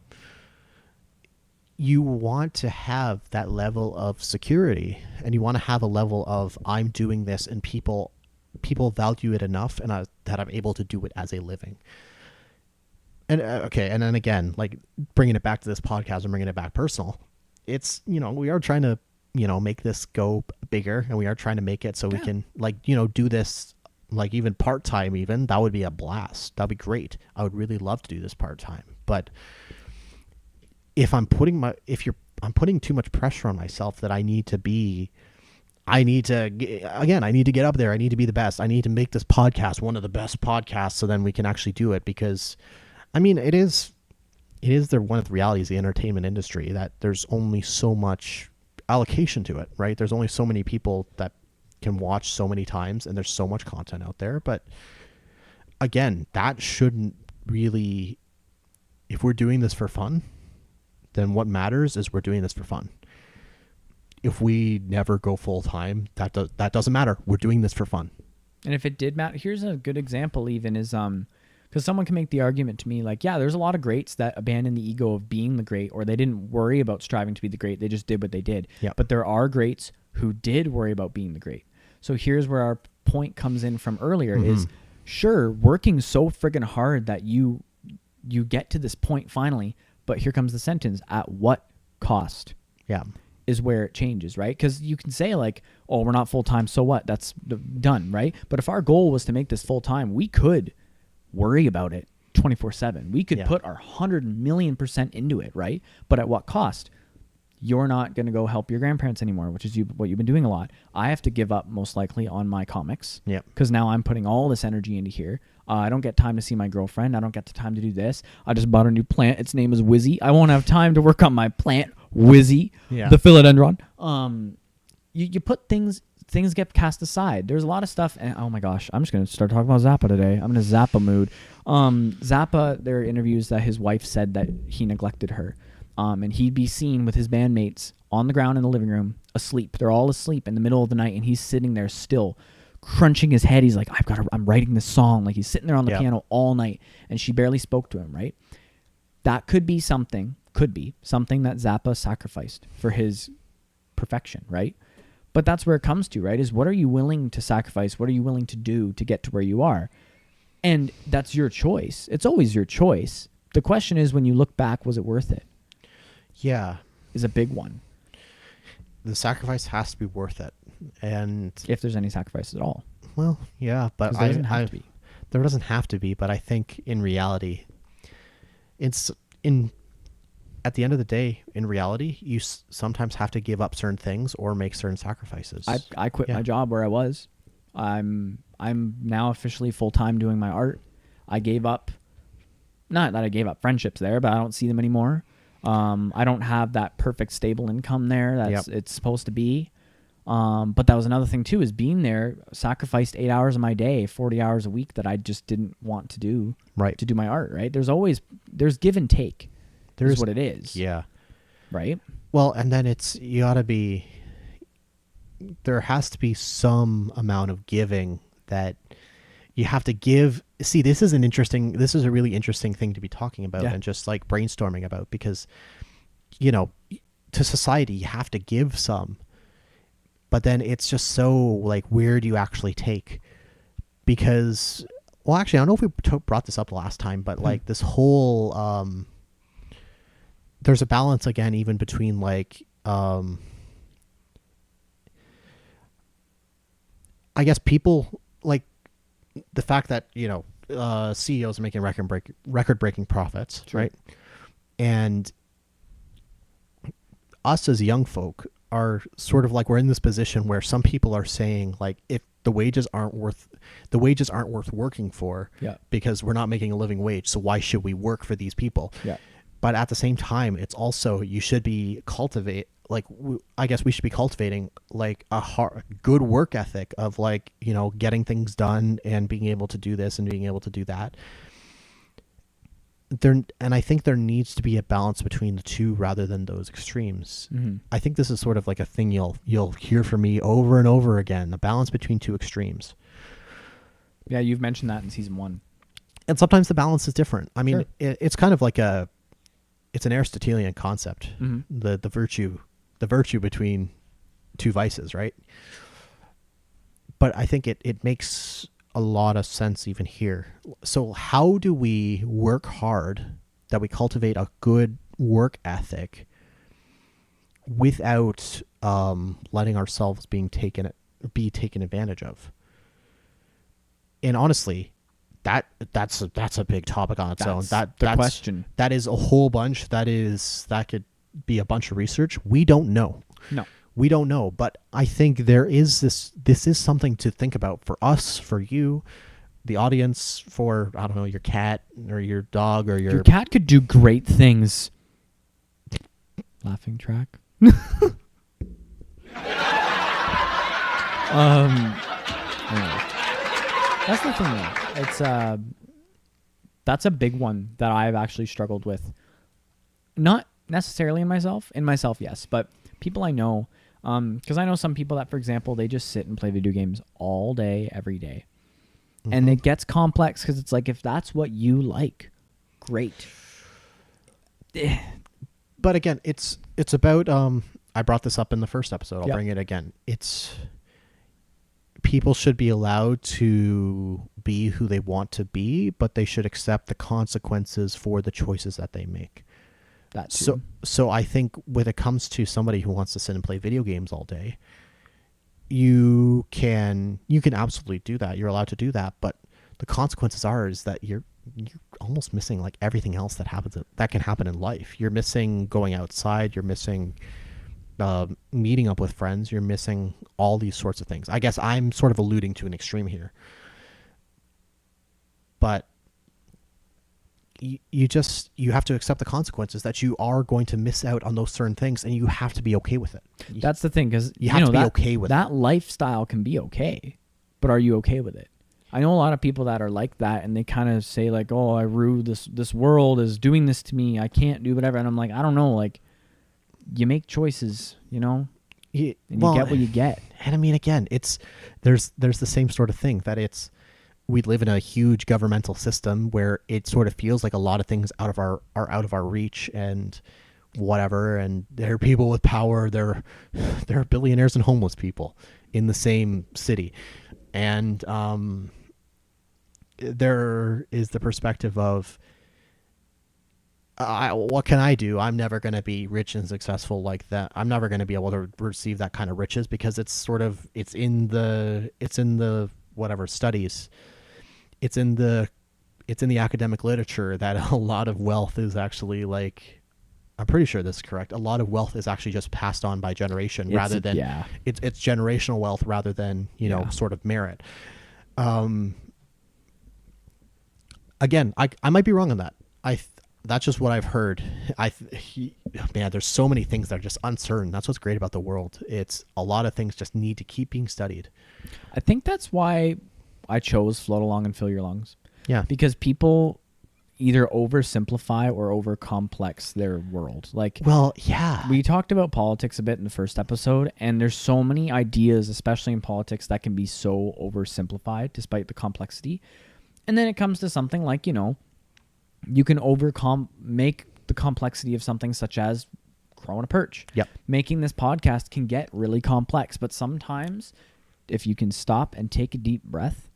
You want to have that level of security and you want to have a level of I'm doing this and people value it enough and that I'm able to do it as a living. And okay. And then again, bringing it back to this podcast and bringing it back personal, it's, we are trying to, make this go bigger and we are trying to make it so we can do this even part-time. Even that would be a blast. That'd be great. I would really love to do this part-time, but if I'm putting too much pressure on myself that I need to get up there. I need to be the best. I need to make this podcast one of the best podcasts so then we can actually do it, because it is one of the realities of the entertainment industry that there's only so much allocation to it, right? There's only so many people that can watch so many times and there's so much content out there. But again, that shouldn't really, if we're doing this for fun, then what matters is we're doing this for fun. If we never go full time, that doesn't matter. We're doing this for fun. And if it did matter, here's a good example even is, because someone can make the argument to me there's a lot of greats that abandon the ego of being the great, or they didn't worry about striving to be the great. They just did what they did. Yep. But there are greats who did worry about being the great. So here's where our point comes in from earlier is, sure, working so friggin' hard that you get to this point finally, but here comes the sentence, at what cost? Yeah. Is where it changes, right? Because you can say oh, we're not full-time, so what? That's done, right? But if our goal was to make this full-time, we could worry about it 24/7. We could put our 100,000,000% into it, right? But at what cost? You're not going to go help your grandparents anymore, which is what you've been doing a lot. I have to give up most likely on my comics because now I'm putting all this energy into here. I don't get time to see my girlfriend. I don't get the time to do this. I just bought a new plant. Its name is Wizzy. I won't have time to work on my plant, Wizzy, the philodendron. You put things get cast aside. There's a lot of stuff. And oh my gosh, I'm just going to start talking about Zappa today. I'm in a Zappa mood. Zappa, there are interviews that his wife said that he neglected her. And he'd be seen with his bandmates on the ground in the living room, asleep. They're all asleep in the middle of the night, and he's sitting there still, crunching his head. He's like, I'm writing this song. He's sitting there on the piano all night, and she barely spoke to him, right? That could be something that Zappa sacrificed for his perfection, right? But that's where it comes to, right? Is what are you willing to sacrifice? What are you willing to do to get to where you are? And that's your choice. It's always your choice. The question is, when you look back, was it worth it? Yeah. Is a big one. The sacrifice has to be worth it. And if there's any sacrifice at all. Well, yeah, but there doesn't have to be. There doesn't have to be, but I think in reality, at the end of the day, in reality, you sometimes have to give up certain things or make certain sacrifices. I quit my job where I was. I'm now officially full-time doing my art. I gave up, not that I gave up friendships there, but I don't see them anymore. I don't have that perfect stable income there that's it's supposed to be. But that was another thing too, is being there, sacrificed 8 hours of my day, 40 hours a week that I just didn't want to do to do my art, right? There's give and take. There's what it is. Yeah. Right? Well, and then there has to be some amount of giving that you have to give. See, this is a really interesting thing to be talking about and just brainstorming about, because, to society, you have to give some, but then it's just so where do you actually take? Because well, actually, I don't know if we brought this up last time, but like this whole there's a balance again, even between like I guess people like the fact that CEOs are making record breaking profits, Sure. right? And us as young folk are sort of like we're in this position where some people are saying like if the wages aren't worth working for Yeah. because we're not making a living wage, so why should we work for these people? Yeah. But at the same time, it's also you should be I guess we should be cultivating like a good work ethic of like getting things done and being able to do this and being able to do that. And I think there needs to be a balance between the two rather than those extremes. Mm-hmm. I think this is sort of like a thing you'll hear from me over and over again: the balance between two extremes. Yeah, you've mentioned that in season 1. And sometimes the balance is different. I mean, Sure. it's kind of like it's an Aristotelian concept. Mm-hmm. The virtue between two vices, right? But I think it makes a lot of sense even here. So how do we work hard that we cultivate a good work ethic without letting ourselves be taken advantage of? And honestly, that's a big topic on its own. That's the question. That is a whole bunch. That could be a bunch of research. We don't know. No. We don't know, but I think this is something to think about for us, for you, the audience, for, I don't know, your cat or your dog or Your cat could do great things. Laughing track. Anyway. That's the thing though. It's that's a big one that I've actually struggled with. Not necessarily in myself, yes, but people I know, because I know some people that, for example, they just sit and play video games all day, every day. Mm-hmm. And it gets complex because it's like, if that's what you like, great. But again, it's about I brought this up in the first episode. I'll Yep. bring it again. It's people should be allowed to be who they want to be, but they should accept the consequences for the choices that they make. That too. So I think when it comes to somebody who wants to sit and play video games all day, you can absolutely do that. You're allowed to do that, but the consequences is that you're almost missing like everything else that can happen in life. You're missing going outside. You're missing meeting up with friends. You're missing all these sorts of things. I guess I'm sort of alluding to an extreme here, but you have to accept the consequences that you are going to miss out on those certain things, and you have to be okay with it. That's the thing, because you have to be okay with that. Lifestyle can be okay, but are you okay with it? I know a lot of people that are like that, and they kind of say like, "Oh, I rue this world is doing this to me. I can't do whatever." And I'm like, I don't know. Like, you make choices, and you get what you get. And I mean, again, there's the same sort of thing that we live in a huge governmental system where it sort of feels like a lot of things are out of our reach and whatever. And there are people with power. There are billionaires and homeless people in the same city. And there is the perspective of, what can I do? I'm never going to be rich and successful like that. I'm never going to be able to receive that kind of riches because it's in the whatever studies. It's in the academic literature that a lot of wealth is actually like, I'm pretty sure this is correct. A lot of wealth is actually just passed on by generation rather than it's generational wealth rather than, sort of merit. Again, I might be wrong on that. That's just what I've heard. Man, there's so many things that are just uncertain. That's what's great about the world. It's a lot of things just need to keep being studied. I think that's why I chose Float Along and Fill Your Lungs. Yeah. Because people either oversimplify or overcomplex their world. Like, well, yeah. We talked about politics a bit in the first episode, and there's so many ideas, especially in politics, that can be so oversimplified despite the complexity. And then it comes to something like, you can make the complexity of something such as growing a perch. Yep. Making this podcast can get really complex, but sometimes if you can stop and take a deep breath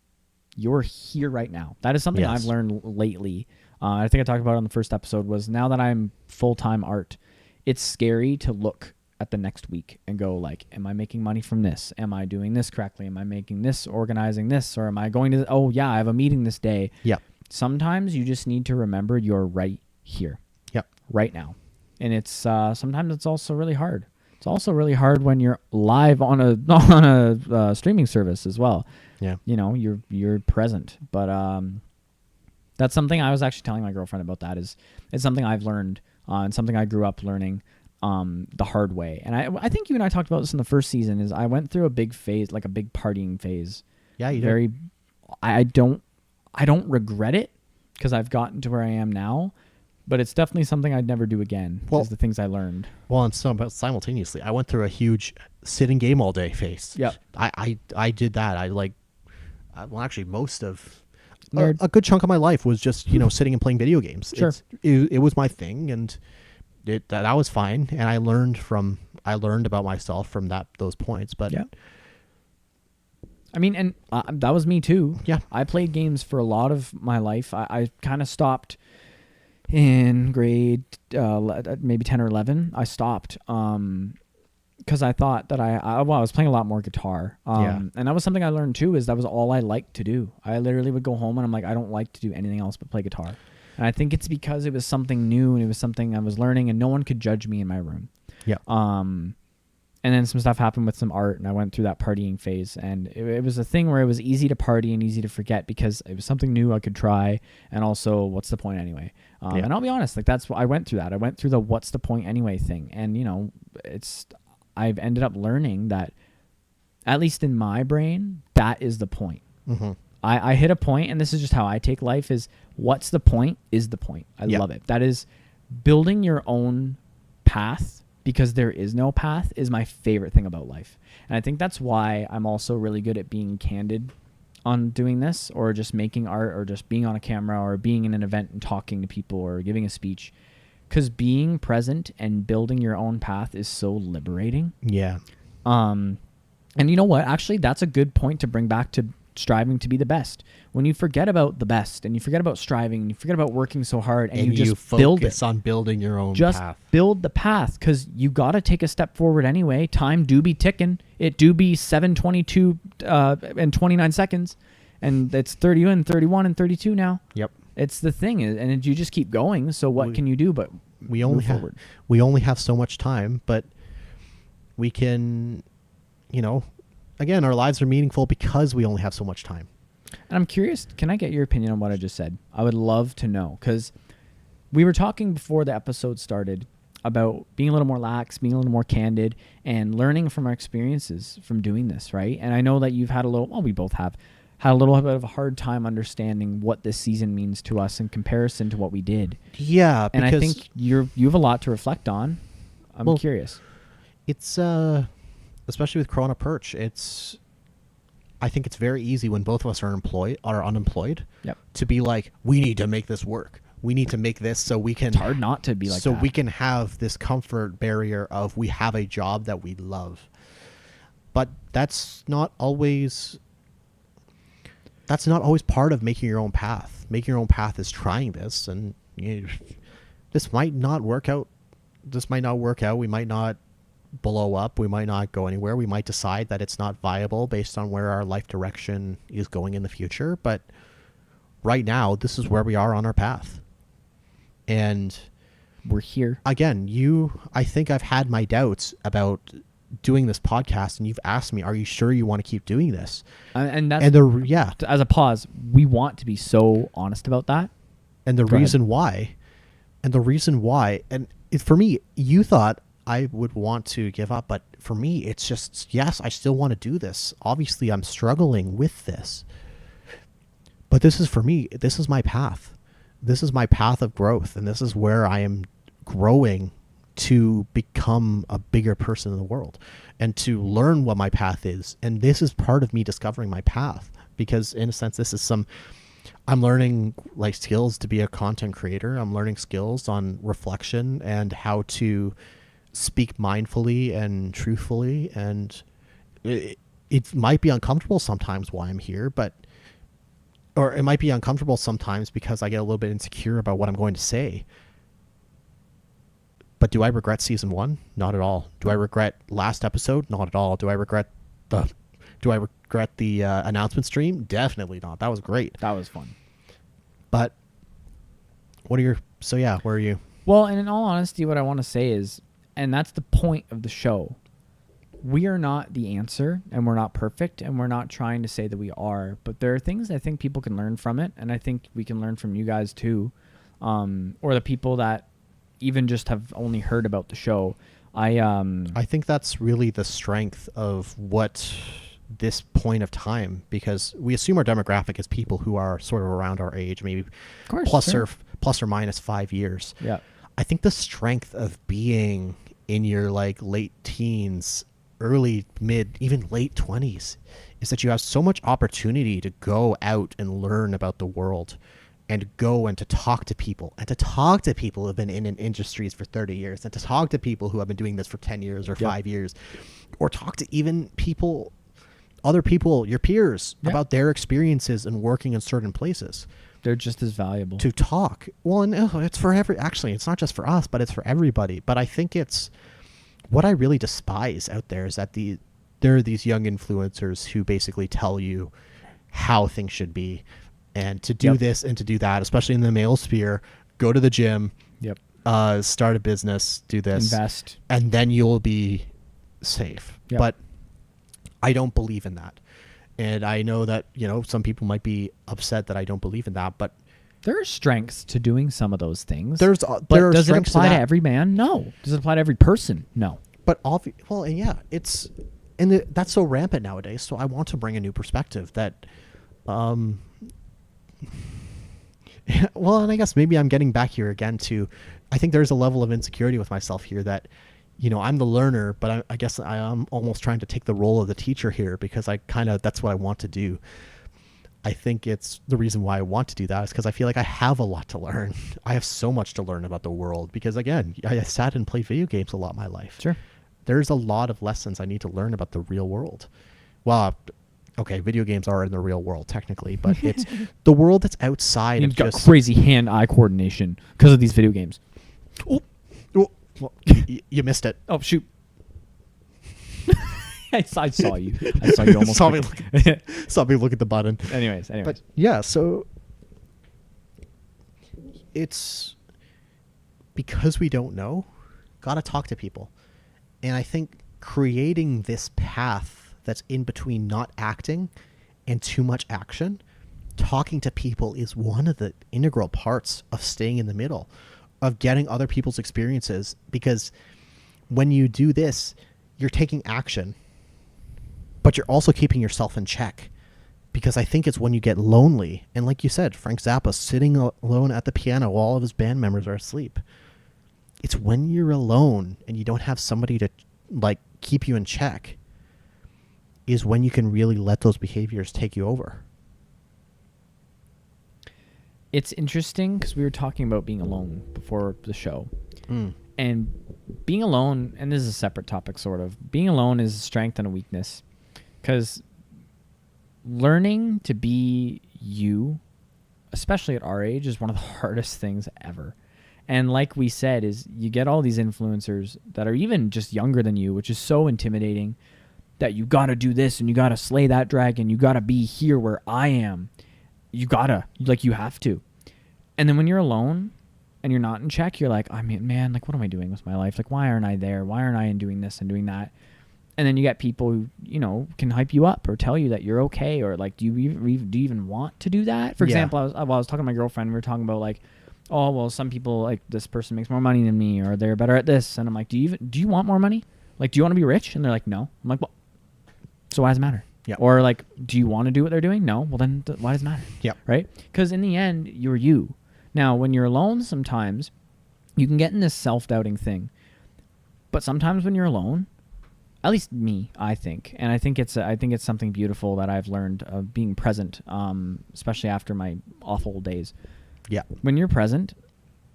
You're here right now. That is something Yes. I've learned lately. I think I talked about it on the first episode, was now that I'm full-time art, it's scary to look at the next week and go like, am I making money from this? Am I doing this correctly? Am I making this, organizing this? Or am I going to, oh yeah, I have a meeting this day. Yep. Sometimes you just need to remember you're right here, Yep. right now. And it's sometimes it's also really hard. It's also really hard when you're live on a streaming service as well. Yeah. You know, you're present. But that's something I was actually telling my girlfriend about. That is, it's something I've learned and something I grew up learning the hard way. And I think you and I talked about this in the first season. Is I went through a big phase, like a big partying phase. Yeah, you very. I don't regret it because I've gotten to where I am now. But it's definitely something I'd never do again. Well- Is the things I learned. Well, and simultaneously, I went through a huge sit and game all day phase. Yep. I did that. Well, actually, most of Nerd. a good chunk of my life was just sitting and playing video games. Sure. It was my thing, and that was fine. And I learned about myself from those points. But Yeah. I mean, and that was me too. Yeah. I played games for a lot of my life. I kind of stopped in grade maybe 10 or 11. I stopped because I thought that I was playing a lot more guitar. And that was something I learned too, is that was all I liked to do. I literally would go home and I'm like, I don't like to do anything else but play guitar. And I think it's because it was something new and it was something I was learning and no one could judge me in my room. Yeah. And then some stuff happened with some art, and I went through that partying phase. And it was a thing where it was easy to party and easy to forget because it was something new I could try. And also, what's the point anyway? And I'll be honest, like that's what I went through. I went through the what's the point anyway thing. And I've ended up learning that, at least in my brain, that is the point. Mm-hmm. I hit a point, and this is just how I take life: is what's the point is the point. I love it. That is building your own path. Because there is no path is my favorite thing about life. And I think that's why I'm also really good at being candid on doing this, or just making art, or just being on a camera, or being in an event and talking to people, or giving a speech. Because being present and building your own path is so liberating. Yeah. And you know what? Actually, that's a good point to bring back to striving to be the best. When you forget about the best, and you forget about striving, and you forget about working so hard, and you just build it. Focus on building your own just path. build the path, because you got to take a step forward anyway. Time do be ticking. It do be 7:22 and 29 seconds, and it's 30 and 31 and 32 now. Yep. It's the thing, and you just keep going. So what can you do but we only have so much time, but we can, again, our lives are meaningful because we only have so much time. And I'm curious, can I get your opinion on what I just said? I would love to know, because we were talking before the episode started about being a little more lax, being a little more candid, and learning from our experiences from doing this, right? And I know that you've had we both have had a little bit of a hard time understanding what this season means to us in comparison to what we did. Yeah, And because I think you have a lot to reflect on. I'm curious. It's especially with Corona Perch, I think it's very easy when both of us are unemployed. Yep. To be like, we need to make this work. We need to make this so we can. It's hard not to be like so that. we can have this comfort barrier of we have a job that we love. But that's not always part of making your own path. Making your own path is trying this, and this might not work out. We might not blow up. We might not go anywhere. We might decide that it's not viable based on where our life direction is going in the future. But right now, this is where we are on our path. And we're here. Again, I think I've had my doubts about doing this podcast, and you've asked me, are you sure you want to keep doing this? And that's, as a pause, we want to be so honest about that. And the reason why, and for me, you thought I would want to give up, but for me, it's just, yes, I still want to do this. Obviously, I'm struggling with this. But this is, for me, this is my path. This is my path of growth, and this is where I am growing to become a bigger person in the world and to learn what my path is. And this is part of me discovering my path, because in a sense, I'm learning like skills to be a content creator. I'm learning skills on reflection and how to speak mindfully and truthfully. And it might be uncomfortable sometimes why I'm here, but or it might be uncomfortable sometimes because I get a little bit insecure about what I'm going to say. But do I regret season 1? Not at all. Do I regret last episode? Not at all. Do I regret the announcement stream? Definitely not. That was great. That was fun. But where are you? Well, and in all honesty, what I want to say is, and that's the point of the show, we are not the answer, and we're not perfect, and we're not trying to say that we are, but there are things I think people can learn from it, and I think we can learn from you guys too, or the people that even just have only heard about the show. I think that's really the strength of what this point of time, because we assume our demographic is people who are sort of around our age, maybe plus or minus 5 years. Yeah. I think the strength of being in your like late teens, early, mid, even late 20s is that you have so much opportunity to go out and learn about the world and go and to talk to people who have been in industries for 30 years and to talk to people who have been doing this for 10 years or 5 years, or talk to even other people, your peers, about their experiences in working in certain places. They're just as valuable to talk. Well, and it's for actually, it's not just for us, but it's for everybody. But I think it's what I really despise out there is that there are these young influencers who basically tell you how things should be and to do this and to do that, especially in the male sphere. Go to the gym, start a business, do this, invest, and then you'll be safe. But I don't believe in that. And I know that, some people might be upset that I don't believe in that, but there are strengths to doing some of those things. Does it apply to every man? No. Does it apply to every person? No. But that's so rampant nowadays. So I want to bring a new perspective that, well, and I guess maybe I'm getting back here again to, I think there's a level of insecurity with myself here that, I'm the learner, but I guess I am almost trying to take the role of the teacher here because that's what I want to do. I think it's the reason why I want to do that is because I feel like I have a lot to learn. I have so much to learn about the world because, again, I sat and played video games a lot of my life. Sure. There's a lot of lessons I need to learn about the real world. Well, okay, video games are in the real world technically, but it's the world that's outside. You've got crazy hand-eye coordination because of these video games. Oh. Well, you missed it. Oh, shoot. I saw you. I saw you almost. saw me look at the button. Anyways. But yeah, so it's because we don't know, gotta talk to people. And I think creating this path that's in between not acting and too much action, talking to people is one of the integral parts of staying in the middle, of getting other people's experiences, because when you do this, you're taking action, but you're also keeping yourself in check, because I think it's when you get lonely, and like you said, Frank Zappa sitting alone at the piano while all of his band members are asleep. It's when you're alone and you don't have somebody to like keep you in check is when you can really let those behaviors take you over. It's interesting because we were talking about being alone before the show. And being alone, and this is a separate topic sort of, being alone is a strength and a weakness, because learning to be you, especially at our age, is one of the hardest things ever. And like we said, is you get all these influencers that are even just younger than you, which is so intimidating, that you got to do this and you got to slay that dragon. You got to be here where I am. You have to. And then when you're alone and you're not in check, you're like, I mean, man, like, what am I doing with my life? Like, why aren't I there? Why aren't I doing this and doing that? And then you get people who, can hype you up or tell you that you're okay. Or like, do you even want to do that? For example, I was talking to my girlfriend. We were talking about like, oh, well, some people, like, this person makes more money than me, or they're better at this. And I'm like, do you want more money? Like, do you want to be rich? And they're like, no. I'm like, well, so why does it matter? Yeah. Or like, do you want to do what they're doing? No. Well, then why does it matter? Yeah. Right? Because in the end, you're you. Now, when you're alone, sometimes you can get in this self-doubting thing. But sometimes when you're alone, at least me, I think, and I think it's something beautiful that I've learned of being present, especially after my awful days. Yeah. When you're present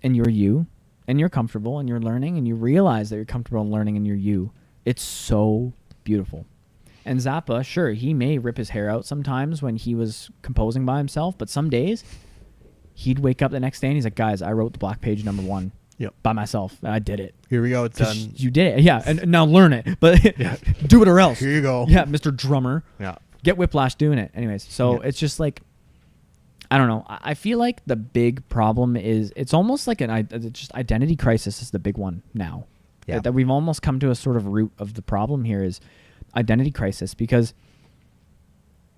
and you're you and you're comfortable and you're learning and you realize that you're comfortable in learning and you're you, it's so beautiful. And Zappa, sure, he may rip his hair out sometimes when he was composing by himself, but some days he'd wake up the next day and he's like, guys, I wrote the Black Page #1 by myself. And I did it. Here we go. It's done. You did it. Yeah. And now learn it. But do it or else. Here you go. Yeah, Mr. Drummer. Yeah. Get whiplash doing it. Anyways, so it's just like, I don't know. I feel like the big problem is it's almost like just identity crisis is the big one now. Yeah. That we've almost come to a sort of root of the problem here is identity crisis, because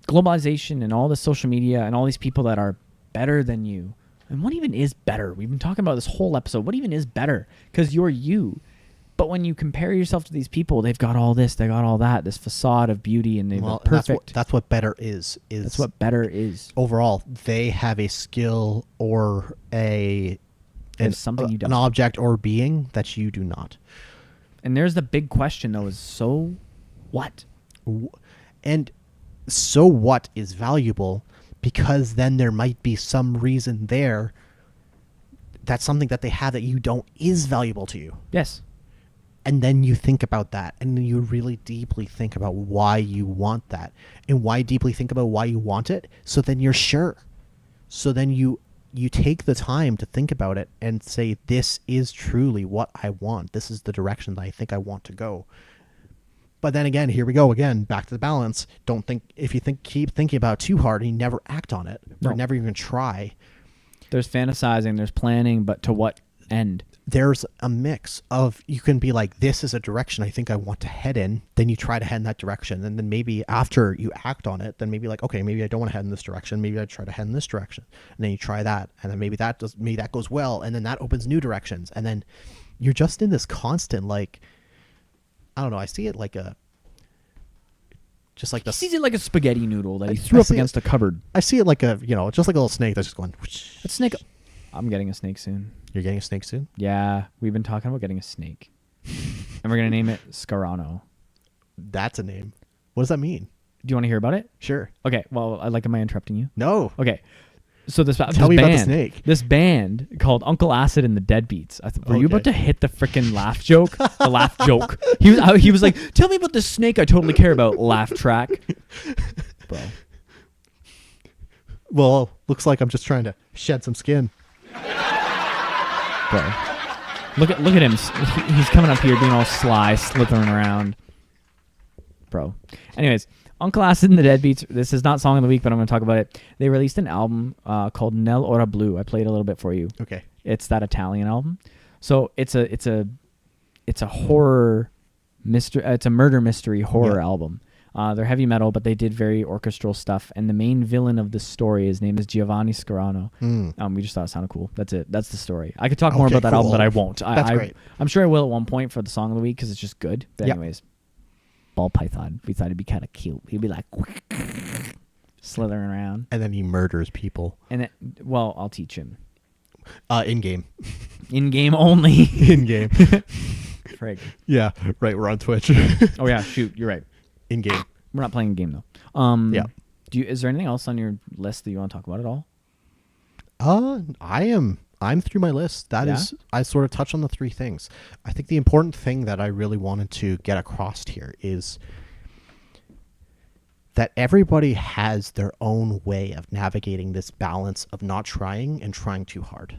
globalization and all the social media and all these people that are better than you. And what even is better? We've been talking about this whole episode. What even is better? Because you're you. But when you compare yourself to these people, they've got all this, they got all that, this facade of beauty, and they're perfect. That's what better is. That's what better is. Overall, they have a skill or something you don't. An object or being that you do not. And there's the big question, though, is so what? And so what is valuable, because then there might be some reason there that something that they have that you don't is valuable to you. Yes. And then you think about that, and you really deeply think about why you want that, and why deeply think about why you want it. So then you're sure. So then you take the time to think about it and say, this is truly what I want. This is the direction that I think I want to go. But then again, here we go again, back to the balance. Keep thinking about it too hard and you never act on it, or never even try. There's fantasizing, there's planning, but to what end? There's a mix of, you can be like, this is a direction I think I want to head in. Then you try to head in that direction. And then maybe after you act on it, then maybe like, okay, maybe I don't want to head in this direction. Maybe I try to head in this direction. And then you try that. And then maybe that goes well. And then that opens new directions. And then you're just in this constant, like, I don't know. I see it like he sees it like a spaghetti noodle that he threw up against a cupboard. I see it like just like a little snake that's just going. A snake. I'm getting a snake soon. You're getting a snake soon? Yeah, we've been talking about getting a snake. And we're going to name it Scarano. That's a name. What does that mean? Do you want to hear about it? Sure. Okay, well, am I interrupting you? No. Okay. So Tell me about the snake. This band called Uncle Acid and the Deadbeats. Were you about to hit the freaking laugh joke? The laugh joke. He was like, tell me about this snake I totally care about. Laugh track. Bro. Well, looks like I'm just trying to shed some skin. Bro. Look at him. He's coming up here being all sly, slithering around. Bro. Anyways, Uncle Acid and the Deadbeats. This is not Song of the Week, but I'm going to talk about it. They released an album called Nel Ora Blu. I played a little bit for you. Okay. It's that Italian album. So it's a horror mystery. It's a murder mystery horror album. They're heavy metal, but they did very orchestral stuff. And the main villain of the story, his name is Giovanni Scarano. We just thought it sounded cool. That's it. That's the story. I could talk more about that album, but I won't. That's great. I'm sure I will at one point for the Song of the Week because it's just good. But anyways, Ball Python. We thought it'd be kind of cute. He'd be like slithering around. And then he murders people. And I'll teach him. In-game. In-game only. In-game. Frig. Yeah, right. We're on Twitch. Oh, yeah. Shoot. You're right. In-game. We're not playing a game, though. Yeah. Is there anything else on your list that you want to talk about at all? I'm through my list. I sort of touched on the three things. I think the important thing that I really wanted to get across here is that everybody has their own way of navigating this balance of not trying and trying too hard.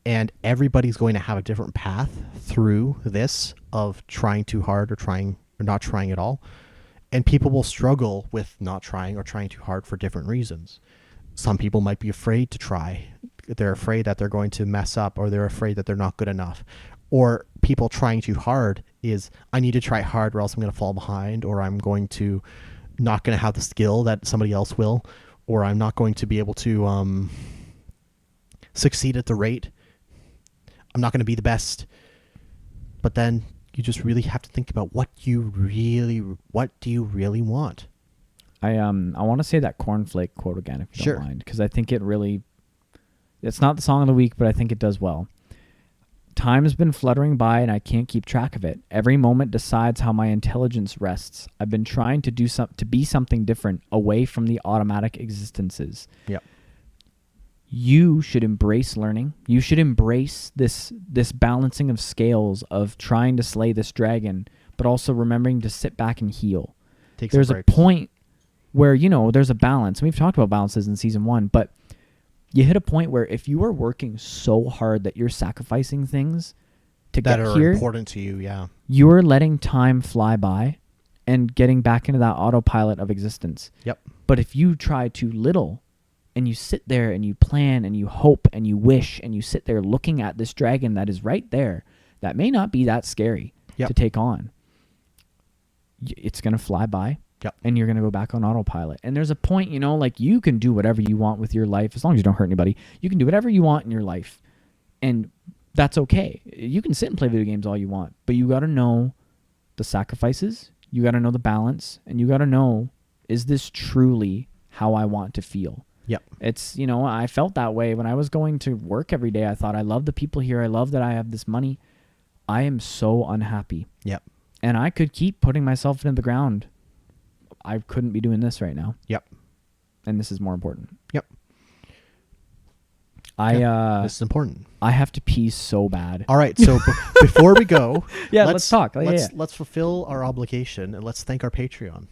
And everybody's going to have a different path through this of trying too hard or not trying at all. And people will struggle with not trying or trying too hard for different reasons. Some people might be afraid to try. They're afraid that they're going to mess up, or they're afraid that they're not good enough. Or people trying too hard is, I need to try hard or else I'm going to fall behind, or I'm not going to have the skill that somebody else will, or I'm not going to be able to succeed at the rate. I'm not going to be the best. But then you just really have to think about what do you really want? I want to say that cornflake quote again, if you don't mind, because I think it's not the Song of the Week, but I think it does well. Time has been fluttering by and I can't keep track of it. Every moment decides how my intelligence rests. I've been trying to be something different, away from the automatic existences. Yep. You should embrace learning. You should embrace this balancing of scales of trying to slay this dragon, but also remembering to sit back and heal. Take some there's a breaks. point where, there's a balance. We've talked about balances in season 1, but you hit a point where if you are working so hard that you're sacrificing things to that get are here, important to you. Yeah. you're letting time fly by and getting back into that autopilot of existence. Yep. But if you try too little and you sit there and you plan and you hope and you wish and you sit there looking at this dragon that is right there, that may not be that scary to take on, it's going to fly by. Yep. And you're going to go back on autopilot. And there's a point, like you can do whatever you want with your life as long as you don't hurt anybody. You can do whatever you want in your life. And that's okay. You can sit and play video games all you want, but you got to know the sacrifices. You got to know the balance. And you got to know, is this truly how I want to feel? Yep. It's, I felt that way when I was going to work every day. I thought, I love the people here. I love that I have this money. I am so unhappy. Yep. And I could keep putting myself into the ground. I couldn't be doing this right now. Yep. And this is more important. Yep. This is important. I have to pee so bad. All right, so before we go, let's talk. Let's fulfill our obligation and let's thank our Patreon.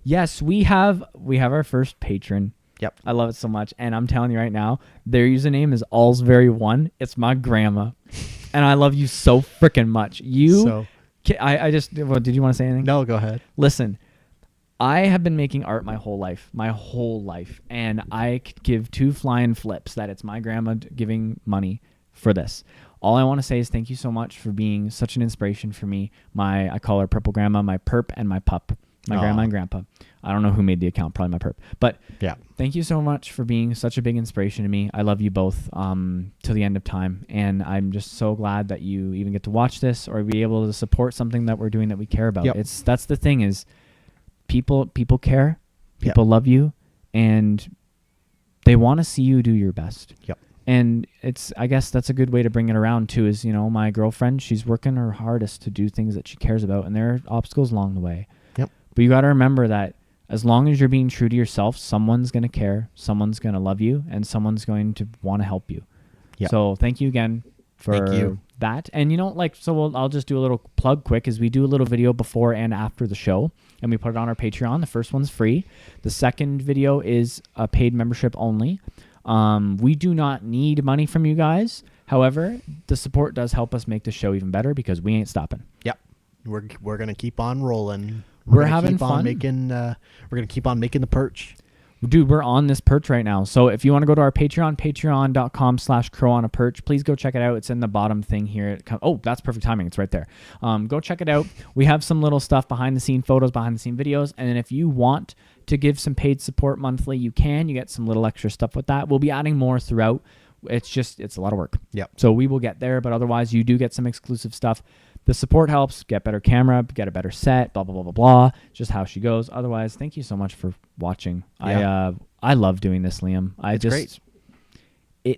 Yes, we have our first patron. Yep. I love it so much, and I'm telling you right now, their username is allsvery1. It's my grandma, and I love you so freaking much. I just. Well, did you want to say anything? No, go ahead. Listen. I have been making art my whole life, and I could give 2 flying flips that it's my grandma giving money for this. All I want to say is thank you so much for being such an inspiration for me. I call her Purple Grandma, my perp, and my pup, my grandma and grandpa. I don't know who made the account, probably my perp. But yeah, thank you so much for being such a big inspiration to me. I love you both till the end of time, and I'm just so glad that you even get to watch this or be able to support something that we're doing that we care about. Yep. That's the thing is. People care, people love you, and they want to see you do your best. Yep. And I guess that's a good way to bring it around too is, my girlfriend, she's working her hardest to do things that she cares about, and there are obstacles along the way. Yep. But you got to remember that as long as you're being true to yourself, someone's going to care, someone's going to love you, and someone's going to want to help you. Yep. So thank you again for that. And I'll just do a little plug quick is we do a little video before and after the show, and we put it on our Patreon. The first one's free. The second video is a paid membership only. We do not need money from you guys. However, the support does help us make the show even better because we ain't stopping. Yep. We're going to keep on rolling. We're having fun. We're going to keep on making the perch. Dude, we're on this perch right now. So if you want to go to our Patreon, patreon.com/crowonaperch, please go check it out. It's in the bottom thing here. That's perfect timing. It's right there. Go check it out. We have some little stuff behind the scene photos, behind the scene videos. And then if you want to give some paid support monthly, you can. You get some little extra stuff with that. We'll be adding more throughout. It's a lot of work. Yep. So we will get there, but otherwise you do get some exclusive stuff. The support helps, get better camera, get a better set, blah, blah, blah, blah, blah. Just how she goes. Otherwise, thank you so much for watching. Yeah. I love doing this, Liam. It's great.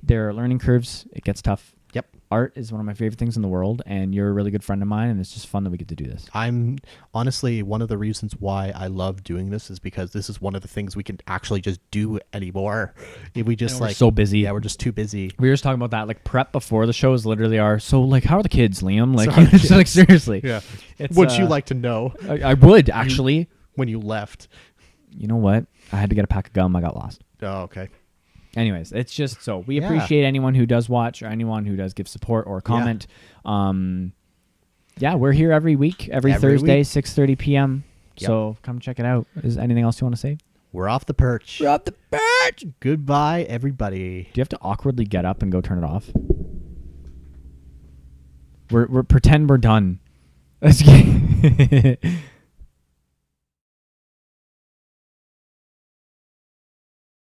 There are learning curves. It gets tough. Yep. Art is one of my favorite things in the world, and you're a really good friend of mine, and it's just fun that we get to do this. I'm honestly, one of the reasons why I love doing this is because this is one of the things we can actually just do anymore. If we just we're so busy. Yeah, we're just too busy. We were just talking about that. Like prep before the show is literally how are the kids, Liam? Like, So like seriously. Yeah. Would you like to know? I would actually. When you left. You know what? I had to get a pack of gum. I got lost. Oh, okay. Anyways, it's just so we appreciate anyone who does watch or anyone who does give support or comment. We're here every week, every Thursday, 6:30 p.m. Yep. So come check it out. Is anything else you want to say? We're off the perch. We're off the perch. Goodbye, everybody. Do you have to awkwardly get up and go turn it off? We're pretend we're done.